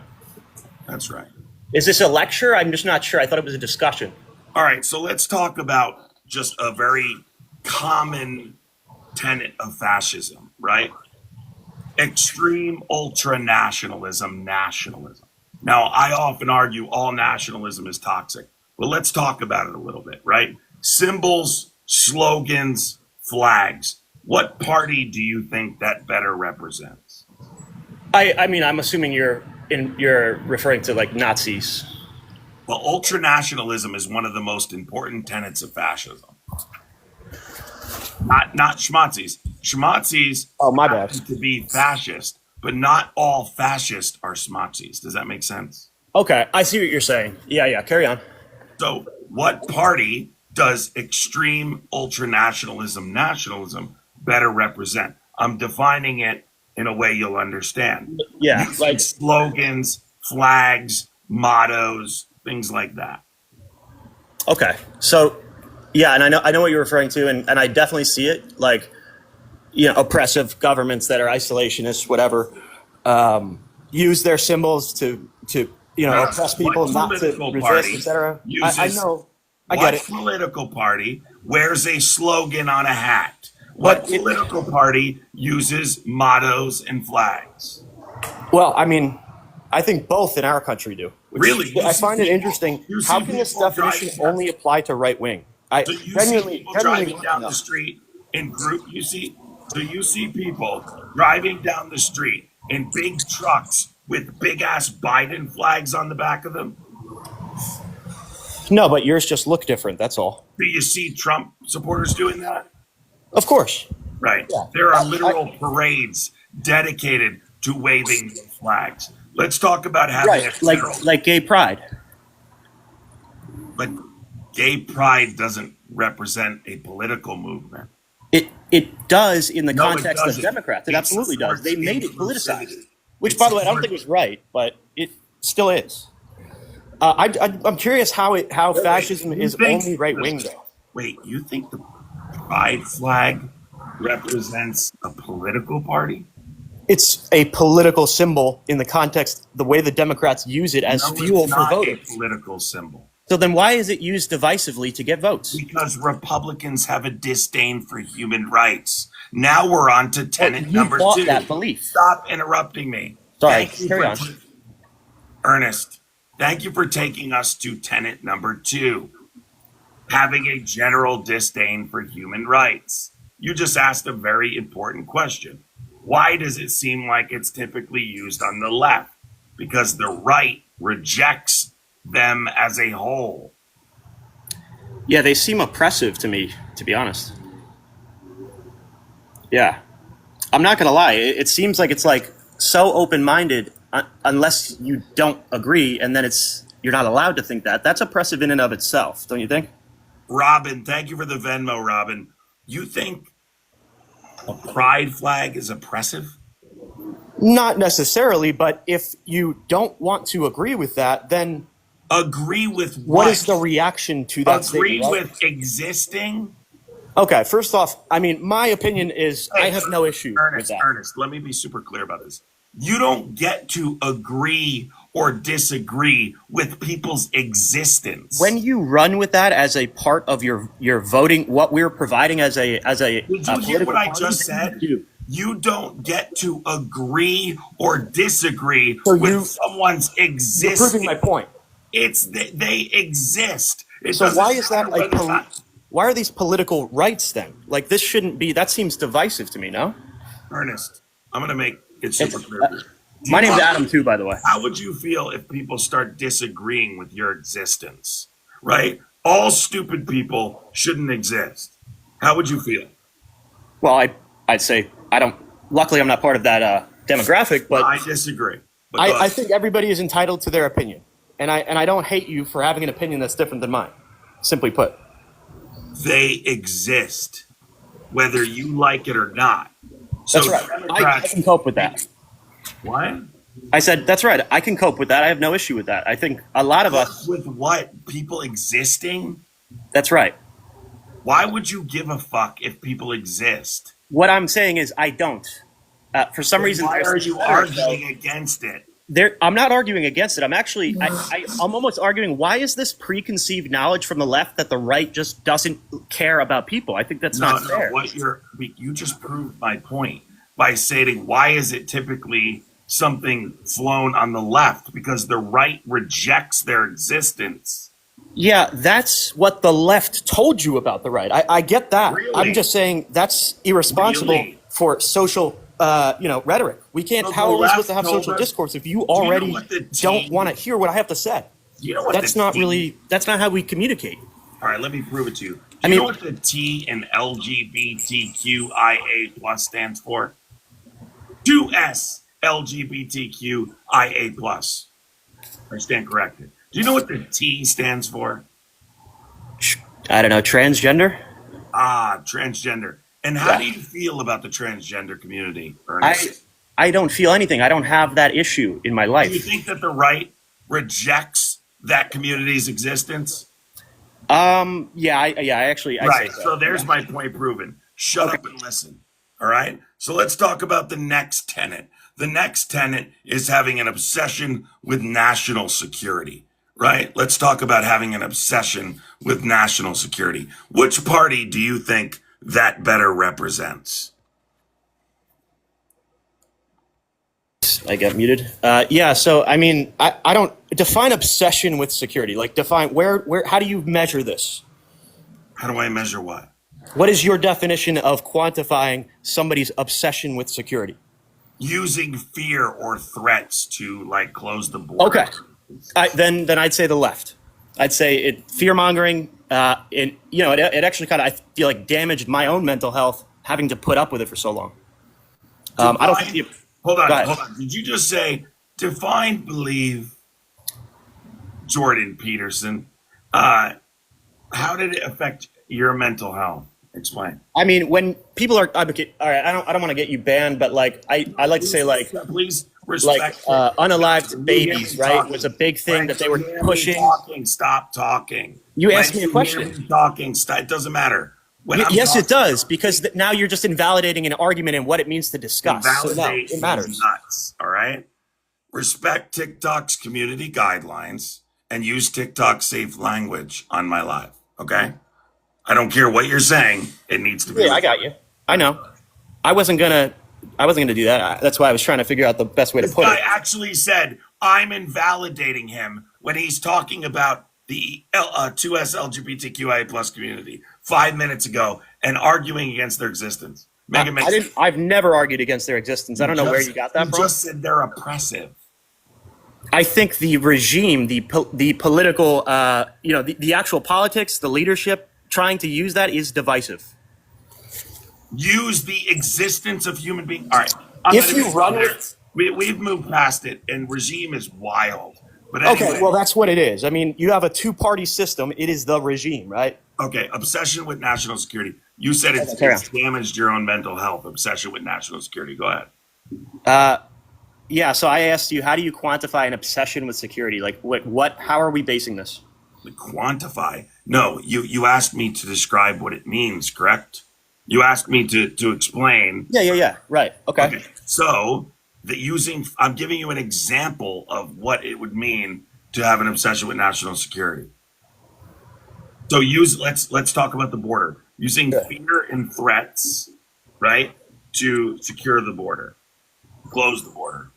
That's right. Is this a lecture? I'm just not sure. I thought it was a discussion. All right, so let's talk about just a very common tenet of fascism, right? Extreme ultra-nationalism, nationalism. Now, I often argue all nationalism is toxic, but let's talk about it a little bit, right? Symbols, slogans, flags. What party do you think that better represents? I mean, I'm assuming you're referring to like Nazis. Well, ultranationalism is one of the most important tenets of fascism. Not schmazzies. Schmazzies happen to be fascist, but not all fascists are schmazzies. Does that make sense? Okay, I see what you're saying. Yeah, carry on. So what party does extreme ultranationalism, nationalism better represent? I'm defining it in a way you'll understand. Yeah, like slogans, flags, mottos, things like that. Okay, so yeah, and I know what you're referring to, and I definitely see it, like, you know, oppressive governments that are isolationists, whatever, use their symbols to oppress people, not to resist, etc. I know, I get it. What political party wears a slogan on a hat? What political party uses mottos and flags? Well, I mean, I think both in our country do. Really? I find it interesting. How can this definition only apply to right wing? Do you see people driving down the street in group? Do you see people driving down the street in big trucks with big ass Biden flags on the back of them? No, but yours just look different. That's all. Do you see Trump supporters doing that? Of course. Right. Yeah. There are literal parades dedicated to waving flags. Let's talk about having like gay pride. But gay pride doesn't represent a political movement. It does in the context of Democrats. It absolutely does. They made it politicized, which, by the way, I don't think was right, but it still is. I'm curious how fascism is only right wing, though. Wait, you think the pride flag represents a political party? It's a political symbol in the context, the way the Democrats use it as fuel for voters. It's not a political symbol. So then why is it used divisively to get votes? Because Republicans have a disdain for human rights. Now we're on to tenet number 2. That belief. Stop interrupting me. Sorry, carry on. Ernest, thank you for taking us to tenet number 2. Having a general disdain for human rights. You just asked a very important question. Why does it seem like it's typically used on the left? Because the right rejects them as a whole. Yeah, they seem oppressive to me, to be honest. Yeah. I'm not going to lie. It seems like it's like so open-minded unless you don't agree, and then you're not allowed to think that. That's oppressive in and of itself, don't you think? Robin, thank you for the Venmo, Robin. You think a pride flag is oppressive? Not necessarily, but if you don't want to agree with that, then Agree with what is the reaction to that Agree statement? Right? with existing? Okay, first off, I mean, my opinion is I have no issue with that. Ernest, let me be super clear about this. You don't get to agree or disagree with people's existence. When you run with that as a part of your voting, what we're providing as a Did you hear what I just said? Do. You don't get to agree or disagree So with someone's You're existence. proving my point. It's they exist. It So doesn't why is that matter whether or not- why are these political rights then? Like this shouldn't be. That seems divisive to me. No. Ernest, I'm going to make it super clear. for you. Do My you name's want- Adam too, by the way. How would you feel if people start disagreeing with your existence? Right? All stupid people shouldn't exist. How would you feel? Well, I'd say I don't. Luckily, I'm not part of that demographic, but I disagree. But go I ahead. think everybody is entitled to their opinion, and I don't hate you for having an opinion that's different than mine. Simply put, They exist, whether you like it or not. So that's right. I Democrats, can cope with that. what? I said that's right. I can cope with that. I have no issue with that. I think a lot of us. With what? People existing? That's right. Why would you give a fuck if people exist? What I'm saying is I don't. For some reason, Why there's are you arguing against it? I'm not arguing against it. I'm actually, I'm almost arguing, why is this preconceived knowledge from the left that the right just doesn't care about people? I think that's not fair. You just proved my point by stating why is it typically something flown on the left? Because the right rejects their existence. Yeah, that's what the left told you about the right. I get that. Really? I'm just saying that's irresponsible Really? for social rhetoric. We can't. So the How are we supposed to left have told social us- discourse if you you know already what the don't team- want to hear what I have to say? You know what That's the not T- really. That's not how we communicate. All right, let me prove it to you. Do I you mean- know what the T in LGBTQIA plus stands for? 2S LGBTQIA plus. I stand corrected. Do you know what the T stands for? I don't know. Transgender. Transgender. And how do you feel about the transgender community, I Ernest? I don't feel anything. I don't have that issue in my Do you life. think that the right rejects that community's existence? Yeah. I actually. I Right. say So there's my point proven. Shut up and listen. All right. So let's talk about the next tenet. The next tenet is having an obsession with national security. Right? Let's talk about having an obsession with national security. Which party do you think that better represents? I get muted. Yeah. So I mean, I don't define obsession with security. Like define where how do you measure this? How do I measure what? What is your definition of quantifying somebody's obsession with security? Using fear or threats to like close the border. Okay. Then I'd say the left. I'd say it fear mongering. It actually kind of I feel like damaged my own mental health having to put up with it for so long. I don't think. Hold Go ahead. on. Did you just say define believe, Jordan Peterson? How did it affect your mental health? Explain. I mean, when people are advocate, all right, I don't want to get you banned, but like I like to say like Please respect. unalived babies, right? Was a big thing that they were pushing. Stop talking. You When asked me a hear question. me talking. It doesn't matter. When I'm Yes, it talking, does, because now you're just invalidating an argument and what it means to discuss. So no, validate it matters. these nuts. All right. Respect TikTok's community guidelines and use TikTok's safe language on my live. Okay. I don't care what you're saying. It needs to be. Yeah, I got you. I know. I wasn't gonna do that. That's why I was trying to figure out the best way to This put guy it. actually said, I'm invalidating him when he's talking about the 2S LGBTQIA plus community 5 minutes ago and arguing against their existence. Make it make sense. I've never argued against their existence. I don't know where you got that You from. just said they're oppressive. I think the regime, the political, the actual politics, the leadership trying to use that is divisive. Use the existence of human beings. All right. If you run with- we've moved past it, and regime is wild. But anyway, Okay, well, that's what it is. I mean, you have a two-party system. It is the regime, right? okay, obsession with national security. You said it's Carry on. damaged your own mental health. Obsession with national security. Go ahead. Yeah, so I asked you, how do you quantify an obsession with security? Like, how are we basing this? Quantify? No, you asked me to describe what it means, correct? You asked me to explain. Yeah. Right. Okay. So I'm giving you an example of what it would mean to have an obsession with national security. So let's talk about the border. Using fear and threats, right, to secure the border, close the border,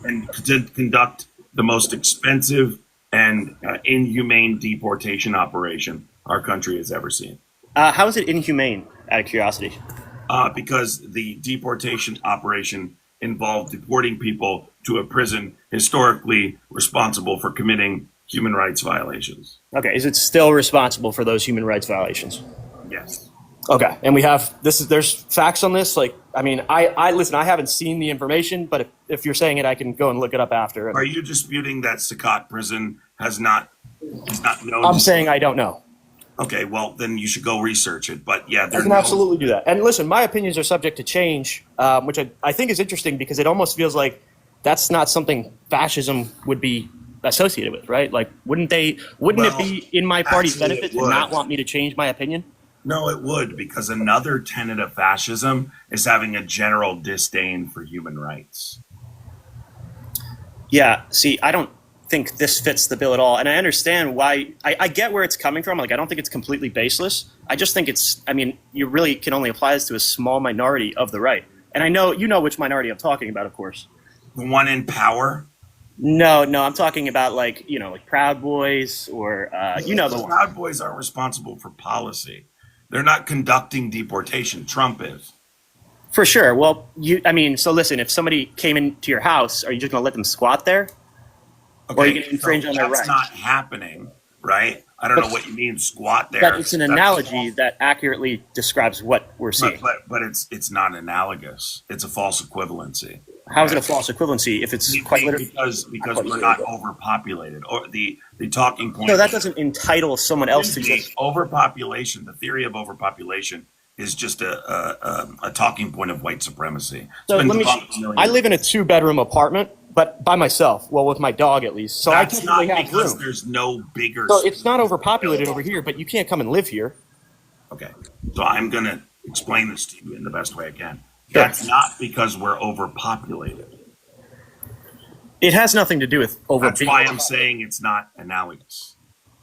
and to conduct the most expensive and inhumane deportation operation our country has ever seen. How is it inhumane, out of curiosity? Because the deportation operation involved deporting people to a prison historically responsible for committing human rights violations. Okay, is it still responsible for those human rights violations? Yes. Okay, and there's facts on this. Like, I mean, I listen, I haven't seen the information, but if you're saying it, I can go and look it up after. Are you disputing that Sakat prison is not known? I'm saying I don't know. Okay, well, then you should go research it. But yeah, I can absolutely do that. And listen, my opinions are subject to change, which I think is interesting because it almost feels like that's not something fascism would be associated with, right? Like, wouldn't it be in my party's benefit to not want me to change my opinion? No, it would, because another tenet of fascism is having a general disdain for human rights. Yeah, see, I don't think this fits the bill at all. And I understand why. I get where it's coming from. Like, I don't think it's completely baseless. I just think you really can only apply this to a small minority of the right. And I know, you know which minority I'm talking about, of course. The one in power? No, I'm talking about like Proud Boys or, the one. Proud Boys aren't responsible for policy. They're not conducting deportation. Trump is. For sure. Well, so listen, if somebody came into your house, are you just going to let them squat there? Okay, or are you going to infringe on their rights? That's not happening, right? I don't know what you mean squat there. But it's an analogy that accurately describes what we're seeing. But it's not analogous. It's a false equivalency. How is it a false equivalency if it's quite literally? Because we're not overpopulated. Or the talking point. So that doesn't entitle someone else to just overpopulation. The theory of overpopulation is just a talking point of white supremacy. So I live in a 2-bedroom apartment, but by myself. Well, with my dog at least. So that's I technically not have because room. There's no bigger. So it's not overpopulated over here, but you can't come and live here. Okay, so I'm gonna explain this to you in the best way I can. Sure. That's not because we're overpopulated. It has nothing to do with over. That's why I'm saying it's not analogous.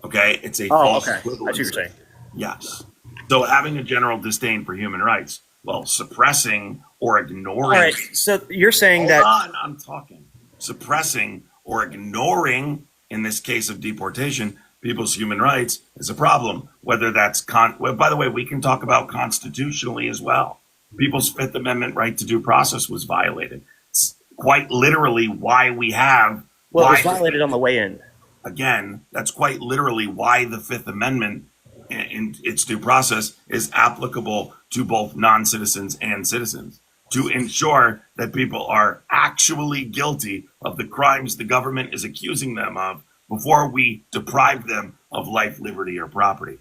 Okay, it's a false okay. That's what you're saying. Yes. So having a general disdain for human rights, well, suppressing or ignoring. All right. So you're saying Hold on, I'm talking. Suppressing or ignoring, in this case of deportation, people's human rights is a problem. Whether that's by the way, we can talk about constitutionally as well. People's Fifth Amendment right to due process was violated. It's quite literally why we have. Well, it was violated on the way in. Again, that's quite literally why the Fifth Amendment in its due process is applicable to both non-citizens and citizens, to ensure that people are actually guilty of the crimes the government is accusing them of before we deprive them of life, liberty, or property.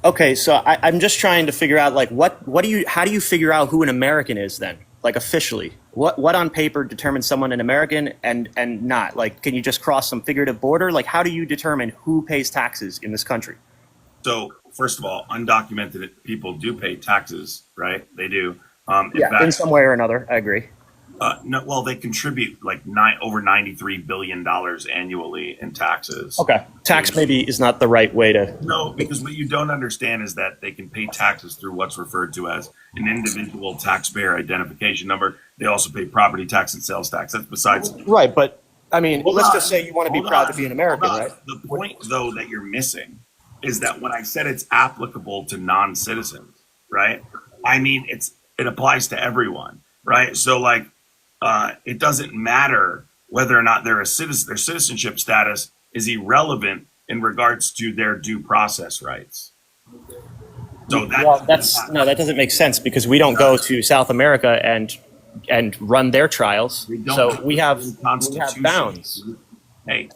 Okay, so I'm just trying to figure out, like, how do you figure out who an American is then? Like, officially? What on paper determines someone an American and not? Like, can you just cross some figurative border? Like, how do you determine who pays taxes in this country? So, first of all, undocumented people do pay taxes, right? They do. In some way or another, I agree. No, well, they contribute like over $93 billion annually in taxes. Okay. Tax maybe is not the right way to... No, because what you don't understand is that they can pay taxes through what's referred to as an individual taxpayer identification number. They also pay property tax and sales tax. That's besides... Right, but, I mean, let's just say you want to be proud to be an American, right? The point, though, that you're missing is that when I said it's applicable to non-citizens, right? I mean, it applies to everyone, right? So, like, it doesn't matter whether or not they're a citizen. Their citizenship status is irrelevant in regards to their due process rights. So that doesn't make sense because we don't go to South America and run their trials. We have bounds. Hey,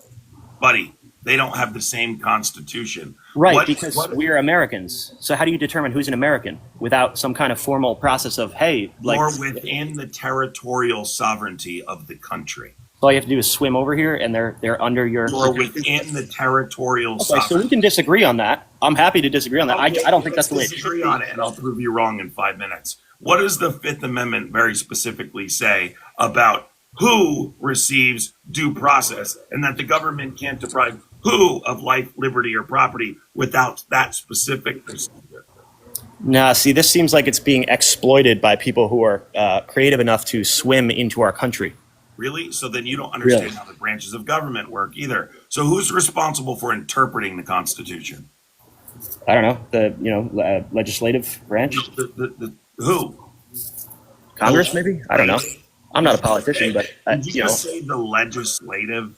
buddy, they don't have the same constitution. Right, because we're Americans. So how do you determine who's an American without some kind of formal process of, hey, like... Or within the territorial sovereignty of the country. All you have to do is swim over here, and they're under your... Or within the territorial sovereignty. So we can disagree on that. I'm happy to disagree on that. I don't think that's the way it should disagree be. on it, and I'll prove you wrong in 5 minutes. What does the Fifth Amendment very specifically say about who receives due process, and that the government can't deprive who of life, liberty, or property without that specific procedure? Nah, see, this seems like it's being exploited by people who are creative enough to swim into our country. Really? So then you don't understand how the branches of government work either. So who's responsible for interpreting the Constitution? I don't know, the legislative branch? Who? Congress, maybe? I don't know. I'm not a politician, but Did you just say the legislative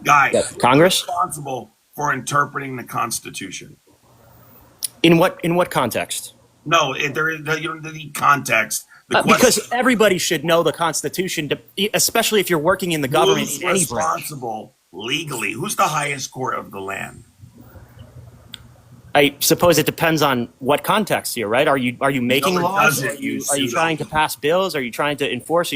guy? Congress? Responsible for interpreting the Constitution. In what context? No, you don't need context. Because everybody should know the Constitution, especially if you're working in the government in any branch. Who's responsible legally? Who's the highest court of the land? I suppose it depends on what context here, right? Are you making laws? Are you trying to pass bills? Are you trying to enforce?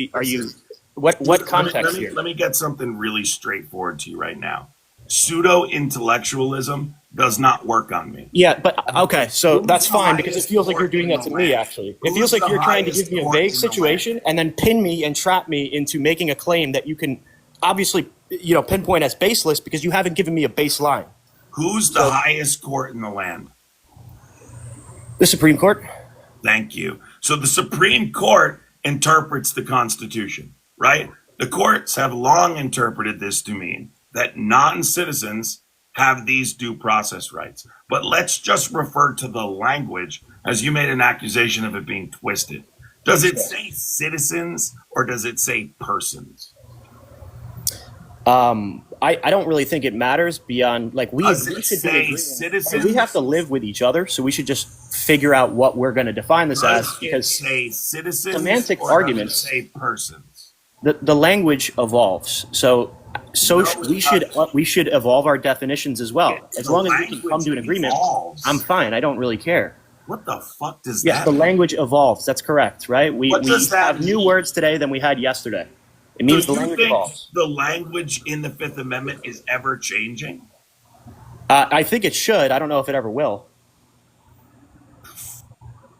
What context here? Let me get something really straightforward to you right now. Pseudo-intellectualism does not work on me. Yeah, but okay, so that's fine because it feels like you're doing that to me, actually. It feels like you're trying to give me a vague situation and then pin me and trap me into making a claim that you can obviously, pinpoint as baseless because you haven't given me a baseline. Who's the highest court in the land? The Supreme Court. Thank you. So the Supreme Court interprets the Constitution, right? The courts have long interpreted this to mean that non-citizens have these due process rights. But let's just refer to the language, as you made an accusation of it being twisted. Does it say citizens or does it say persons? I don't really think it matters beyond, like, we should say citizens? We have to live with each other, so we should just figure out what we're going to define this as, because say citizens semantic or arguments say persons. The language evolves, so we should evolve our definitions as well. As long as we can come to an agreement, I'm fine. I don't really care. What the fuck does that mean? Yes, the language evolves. That's correct, right? We have new words today than we had yesterday. It means the language evolves. The language in the Fifth Amendment is ever changing? I think it should. I don't know if it ever will.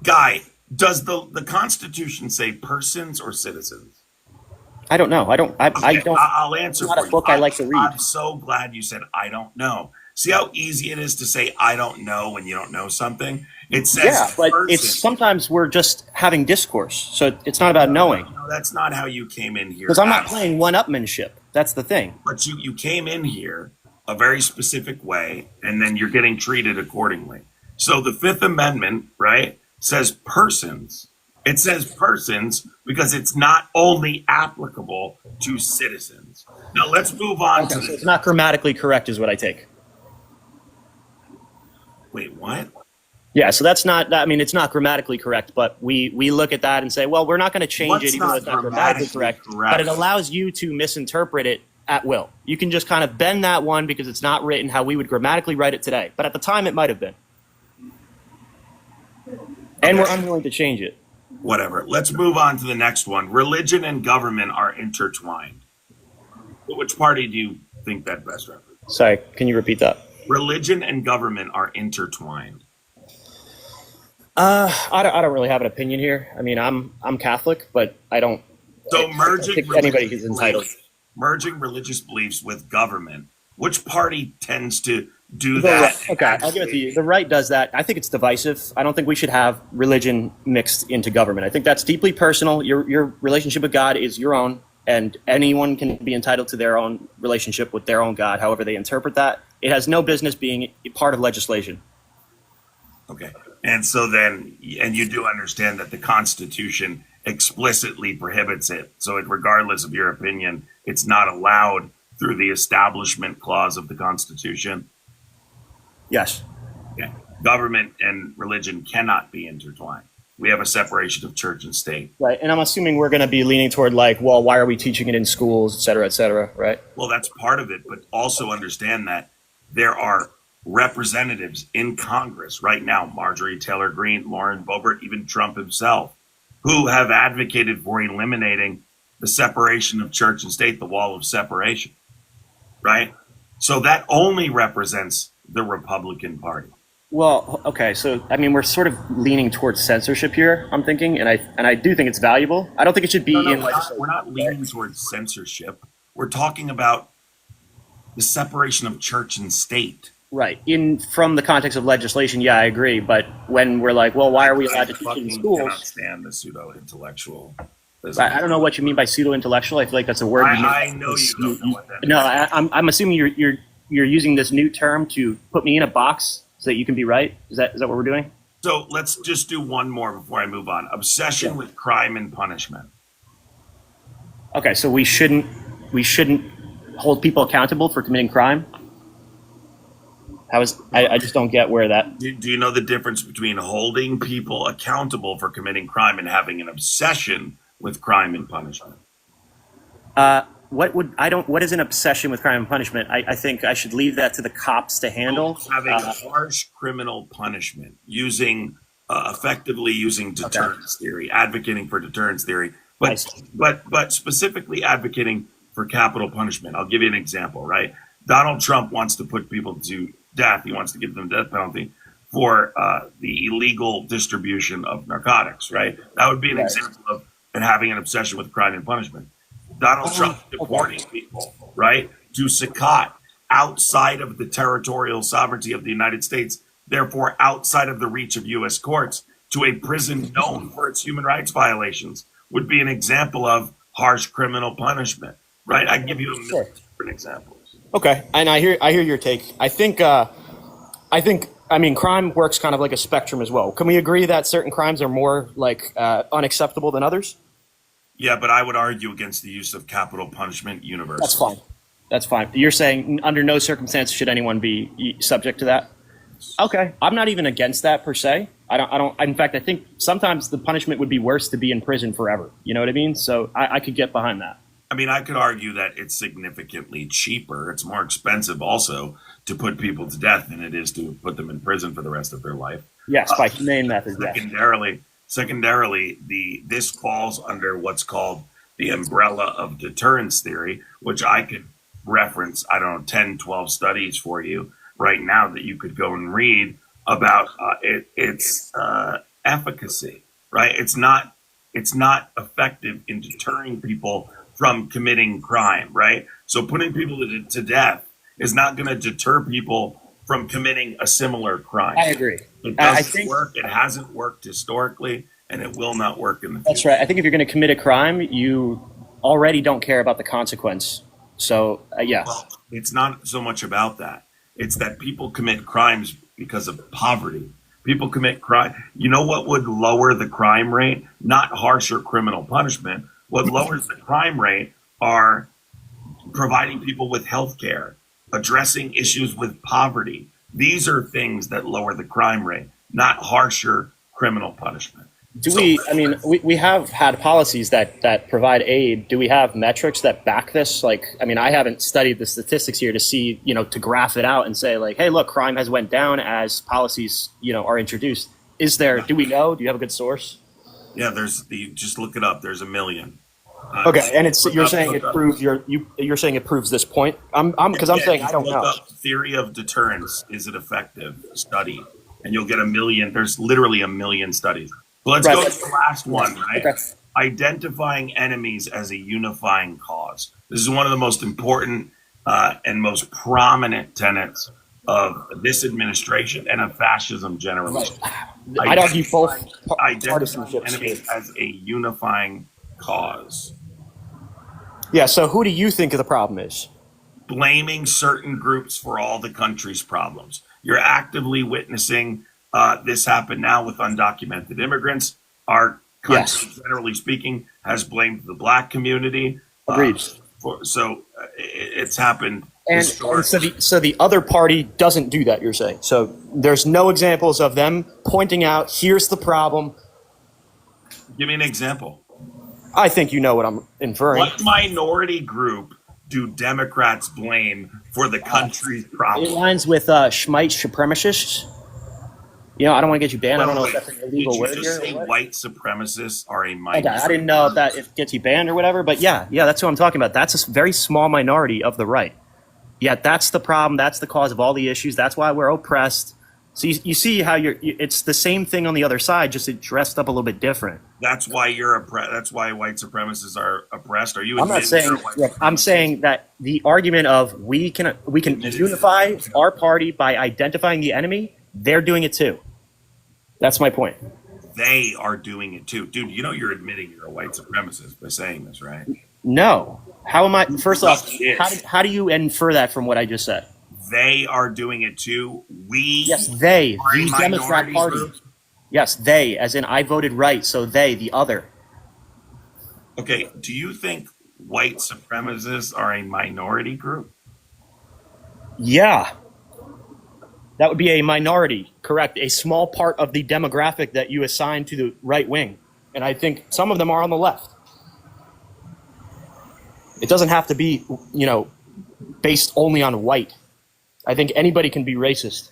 Guy, does the Constitution say persons or citizens? I don't know. I'll answer. It's not a book I like to read. I'm so glad you said I don't know. See how easy it is to say I don't know when you don't know something? It says but person. it's sometimes we're just having discourse, so it's not about knowing. No, that's not how you came in here. Because I'm not playing one-upmanship. That's the thing. But you came in here a very specific way, and then you're getting treated accordingly. So the Fifth Amendment, right, says persons. It says persons because it's not only applicable to citizens. Now let's move on to so it's not grammatically correct is what I take. Wait, what? Yeah, so that's not, I mean, it's not grammatically correct, but we look at that and say, well, we're not going to change it even though it's not grammatically correct, but it allows you to misinterpret it at will. You can just kind of bend that one because it's not written how we would grammatically write it today, but at the time it might have been. And we're unwilling to change it. Whatever. Let's move on to the next one. Religion and government are intertwined. Which party do you think that best represents? Sorry, can you repeat that? Religion and government are intertwined. I don't really have an opinion here. I mean, I'm Catholic, but I don't. So merging anybody who's entitled. Merging religious beliefs with government. Which party tends to do that? Okay, I'll give it to you. The right does that. I think it's divisive. I don't think we should have religion mixed into government. I think that's deeply personal. Your relationship with God is your own, and anyone can be entitled to their own relationship with their own God, however they interpret that. It has no business being part of legislation. Okay. And so then, and you do understand that the Constitution explicitly prohibits it. So regardless of your opinion, it's not allowed through the Establishment Clause of the Constitution? Yes. Okay. Government and religion cannot be intertwined. We have a separation of church and state. Right. And I'm assuming we're going to be leaning toward like, well, why are we teaching it in schools, et cetera, right? Well, that's part of it. But also understand that there are representatives in Congress right now, Marjorie Taylor Greene, Lauren Boebert, even Trump himself, who have advocated for eliminating the separation of church and state, the wall of separation, right? So that only represents the Republican Party. Well, okay, so I mean, we're sort of leaning towards censorship here. I'm thinking, and I do think it's valuable. I don't think it should be in legislation. We're not leaning towards censorship. We're talking about the separation of church and state. Right. From the context of legislation, yeah, I agree. But when we're like, well, why are we allowed to teach in schools? I cannot stand the pseudo-intellectual. I don't know what you mean by pseudo-intellectual. I feel like that's a word. I know you don't know what that means. No, I'm assuming you're using this new term to put me in a box so that you can be right. Is that what we're doing? So let's just do one more before I move on. Obsession with crime and punishment. Okay, so we shouldn't hold people accountable for committing crime. I just don't get where that. Do you know the difference between holding people accountable for committing crime and having an obsession with crime and punishment? What is an obsession with crime and punishment? I think I should leave that to the cops to handle. Having harsh criminal punishment, effectively using deterrence theory, advocating for deterrence theory, but specifically advocating for capital punishment. I'll give you an example, right? Donald Trump wants to put people to death. He wants to give them death penalty for the illegal distribution of narcotics, right? That would be an example of having an obsession with crime and punishment. Donald Trump deporting people, right, to Saqqat, outside of the territorial sovereignty of the United States, therefore outside of the reach of U.S. courts, to a prison known for its human rights violations, would be an example of harsh criminal punishment, right? I can give you a million different examples. Okay, and I hear your take. I think crime works kind of like a spectrum as well. Can we agree that certain crimes are more unacceptable than others? Yeah, but I would argue against the use of capital punishment universally. That's fine. You're saying under no circumstance should anyone be subject to that? Okay, I'm not even against that per se. I don't. In fact, I think sometimes the punishment would be worse to be in prison forever. You know what I mean? So I could get behind that. I mean, I could argue that it's significantly cheaper. It's more expensive also to put people to death than it is to put them in prison for the rest of their life. Yes, by humane methods. Secondarily, this falls under what's called the umbrella of deterrence theory, which I could reference, 10, 12 studies for you right now that you could go and read about its efficacy, right? It's not effective in deterring people from committing crime, right? So putting people to death is not going to deter people from committing a similar crime. I agree. It doesn't work. It hasn't worked historically, and it will not work in the future. That's right. I think if you're going to commit a crime, you already don't care about the consequence. So, yeah. Well, it's not so much about that. It's that people commit crimes because of poverty. People commit crime. You know what would lower the crime rate? Not harsher criminal punishment. What lowers the crime rate are providing people with health care, addressing issues with poverty. These are things that lower the crime rate, not harsher criminal punishment. We have had policies that provide aid. Do we have metrics that back this? I haven't studied the statistics here to see, to graph it out and say hey, look, crime has went down as policies, are introduced. Do we know? Do you have a good source? Yeah, just look it up. There's a million. Okay, and you're saying it proves this point. I'm saying I don't know. Theory of deterrence, is it effective? Study, and you'll get a million. There's literally a million studies. But let's go to the last one, right? Okay. Identifying enemies as a unifying cause. This is one of the most important and most prominent tenets of this administration and of fascism generally. Right. I'd argue both identifying enemies as a unifying cause. Yeah, so who do you think the problem is? Blaming certain groups for all the country's problems. You're actively witnessing this happen now with undocumented immigrants. Our country, generally speaking, has blamed the black community. Agreed. It's happened. And so the other party doesn't do that, you're saying. So there's no examples of them pointing out, here's the problem. Give me an example. I think you know what I'm inferring. What minority group do Democrats blame for the country's It problems? aligns with Schmite supremacists. You know, I don't want to get you banned. I don't know if that's an illegal Did word you here. just say Or what. white supremacists are a Okay, minority? I didn't know if that it gets you banned or whatever, but yeah, that's what I'm talking about. That's a very small minority of the right. Yeah, that's the problem. That's the cause of all the issues. That's why we're oppressed. So you see how it's the same thing on the other side, just it dressed up a little bit different. That's why that's why white supremacists are oppressed. Are you? I'm not admitting saying. you're a white Look, I'm supremacist? saying that the argument of we can unify our party by identifying the enemy. They're doing it too. That's my point. They are doing it too, dude. You know you're admitting you're a white supremacist by saying this, right? No. How am I? First off, Yes. how do you infer that from what I just said? They are doing it too. We Yes, they, are a the Democrat minority Party. group. Yes, they, as in I voted right, so they, the other. Okay, do you think white supremacists are a minority group? Yeah. That would be a minority, correct? A small part of the demographic that you assign to the right wing. And I think some of them are on the left. It doesn't have to be, based only on white. I think anybody can be racist.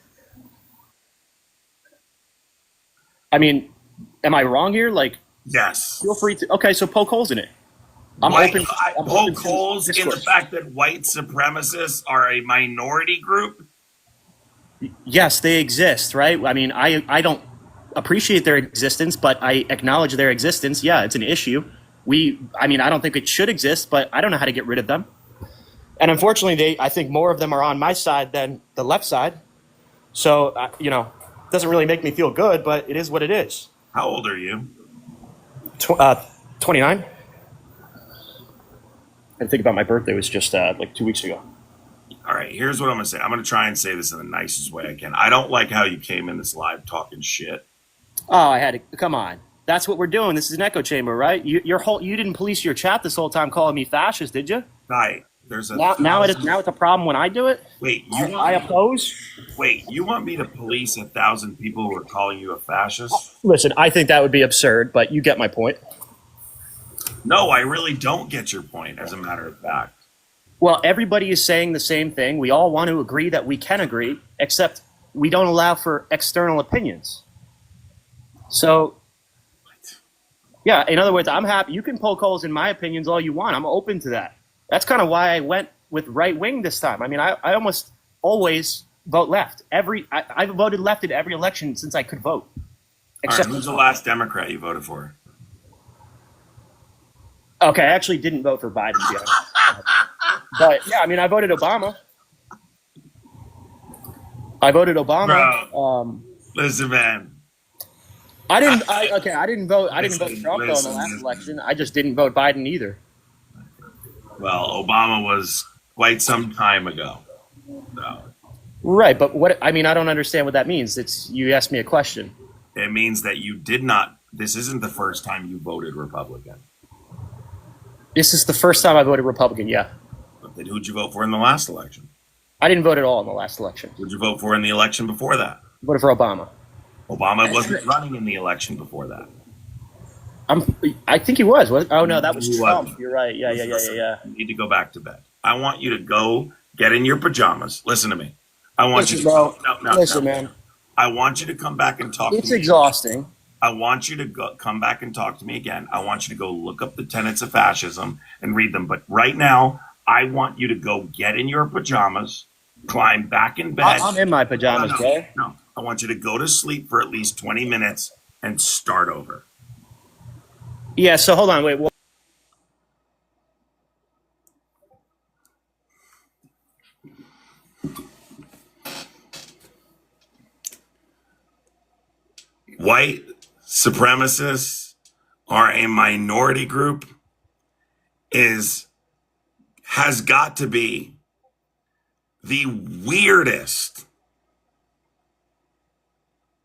I mean, am I wrong here? Like, Yes. feel free to. Okay, so poke holes in it. I'm White, open. I'm poke open to holes in the discourse. fact that white supremacists are a minority group. Yes, they exist, right? I mean, I don't appreciate their existence, but I acknowledge their existence. Yeah, it's an issue. I don't think it should exist, but I don't know how to get rid of them. And unfortunately, I think more of them are on my side than the left side. So, it doesn't really make me feel good, but it is what it is. How old are you? 29. I think about my birthday was just like 2 weeks ago. All right, here's what I'm gonna say. I'm gonna try and say this in the nicest way I can. I don't like how you came in this live talking shit. Oh, I had to come on. That's what we're doing. This is an echo chamber, right? You didn't police your chat this whole time calling me fascist, did you? Right. There's a Now it's a problem when I do it. Wait, I oppose. Wait, you want me to police 1,000 people who are calling you a fascist? Listen, I think that would be absurd, but you get my point. No, I really don't get your point, as a matter of fact. Well, everybody is saying the same thing. We all want to agree that we can agree, except we don't allow for external opinions. So, yeah, in other words, I'm happy. You can poke holes in my opinions all you want. I'm open to that. That's kind of why I went with right wing this time. I mean, I almost always vote left. I've voted left in every election since I could vote. All Except, right, who's the last Democrat you voted for? okay, I actually didn't vote for Biden, to be honest. But yeah, I mean, I voted Obama. Bro. Listen, man. I didn't vote. I didn't vote Listen, Trump though in the listen, last listen. election. I just didn't vote Biden either. Well, Obama was quite some time ago. So Right, but I don't understand what that means. You asked me a question. it means that you did not. This isn't the first time you voted Republican. This is the first time I voted Republican. Yeah, But then who'd you vote for in the last election? I didn't vote at all in the last election. Who'd you vote for in the election before that? I voted for Obama. Obama wasn't running in the election before that. I think he was. Oh no, that was He Trump. wasn't. You're right. Yeah. You need to go back to bed. I want you to go get in your pajamas. Listen to me. I want Listen, you bro. to Listen, man. I want you to come back and talk It's to me. exhausting. I want you to come back and talk to me again. I want you to go look up the tenets of fascism and read them. But right now, I want you to go get in your pajamas, climb back in bed. I'm in my pajamas, bro. No. I want you to go to sleep for at least 20 minutes and start over. Yeah. So hold on. Wait. White supremacists are a minority group has got to be the weirdest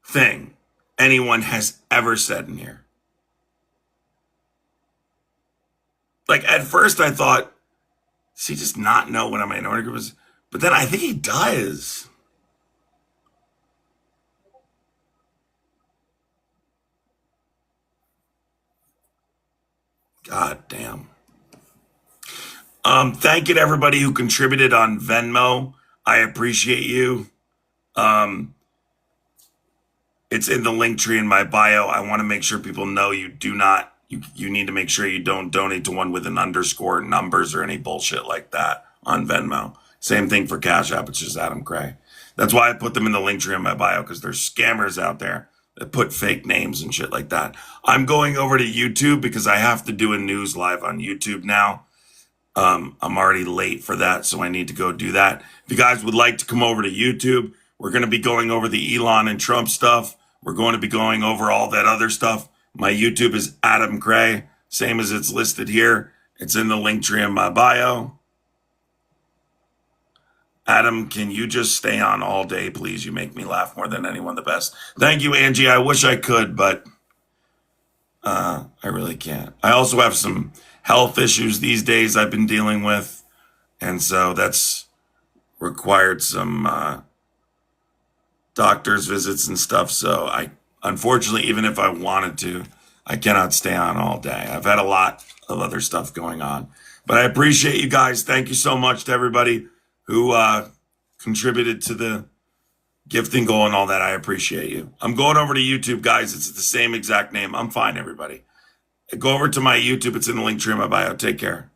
thing anyone has ever said in here. Like, at first I thought, does he just not know what a minority group is? But then I think he does. God damn. Thank you to everybody who contributed on Venmo. I appreciate you. It's in the link tree in my bio. I want to make sure people know you do not, you need to make sure you don't donate to one with an underscore numbers or any bullshit like that on Venmo. Same thing for Cash App. It's just Adam Gray. That's why I put them in the link tree in my bio, because there's scammers out there that put fake names and shit like that. I'm going over to YouTube because I have to do a news live on YouTube now. I'm already late for that, so I need to go do that. If you guys would like to come over to YouTube, we're going to be going over the Elon and Trump stuff. We're going to be going over all that other stuff. My YouTube is Adam Gray, same as it's listed here. It's in the link tree in my bio. Adam, can you just stay on all day, please? You make me laugh more than anyone. The best. Thank you, Angie. I wish I could, but I really can't. I also have some health issues these days I've been dealing with, and so that's required some doctor's visits and stuff. So I, unfortunately, even if I wanted to, I cannot stay on all day. I've had a lot of other stuff going on, but I appreciate you guys. Thank you so much to everybody who contributed to the gifting goal and all that. I appreciate you. I'm going over to YouTube, guys. It's the same exact name. I'm fine, everybody. Go over to my YouTube. It's in the link tree in my bio. Take care.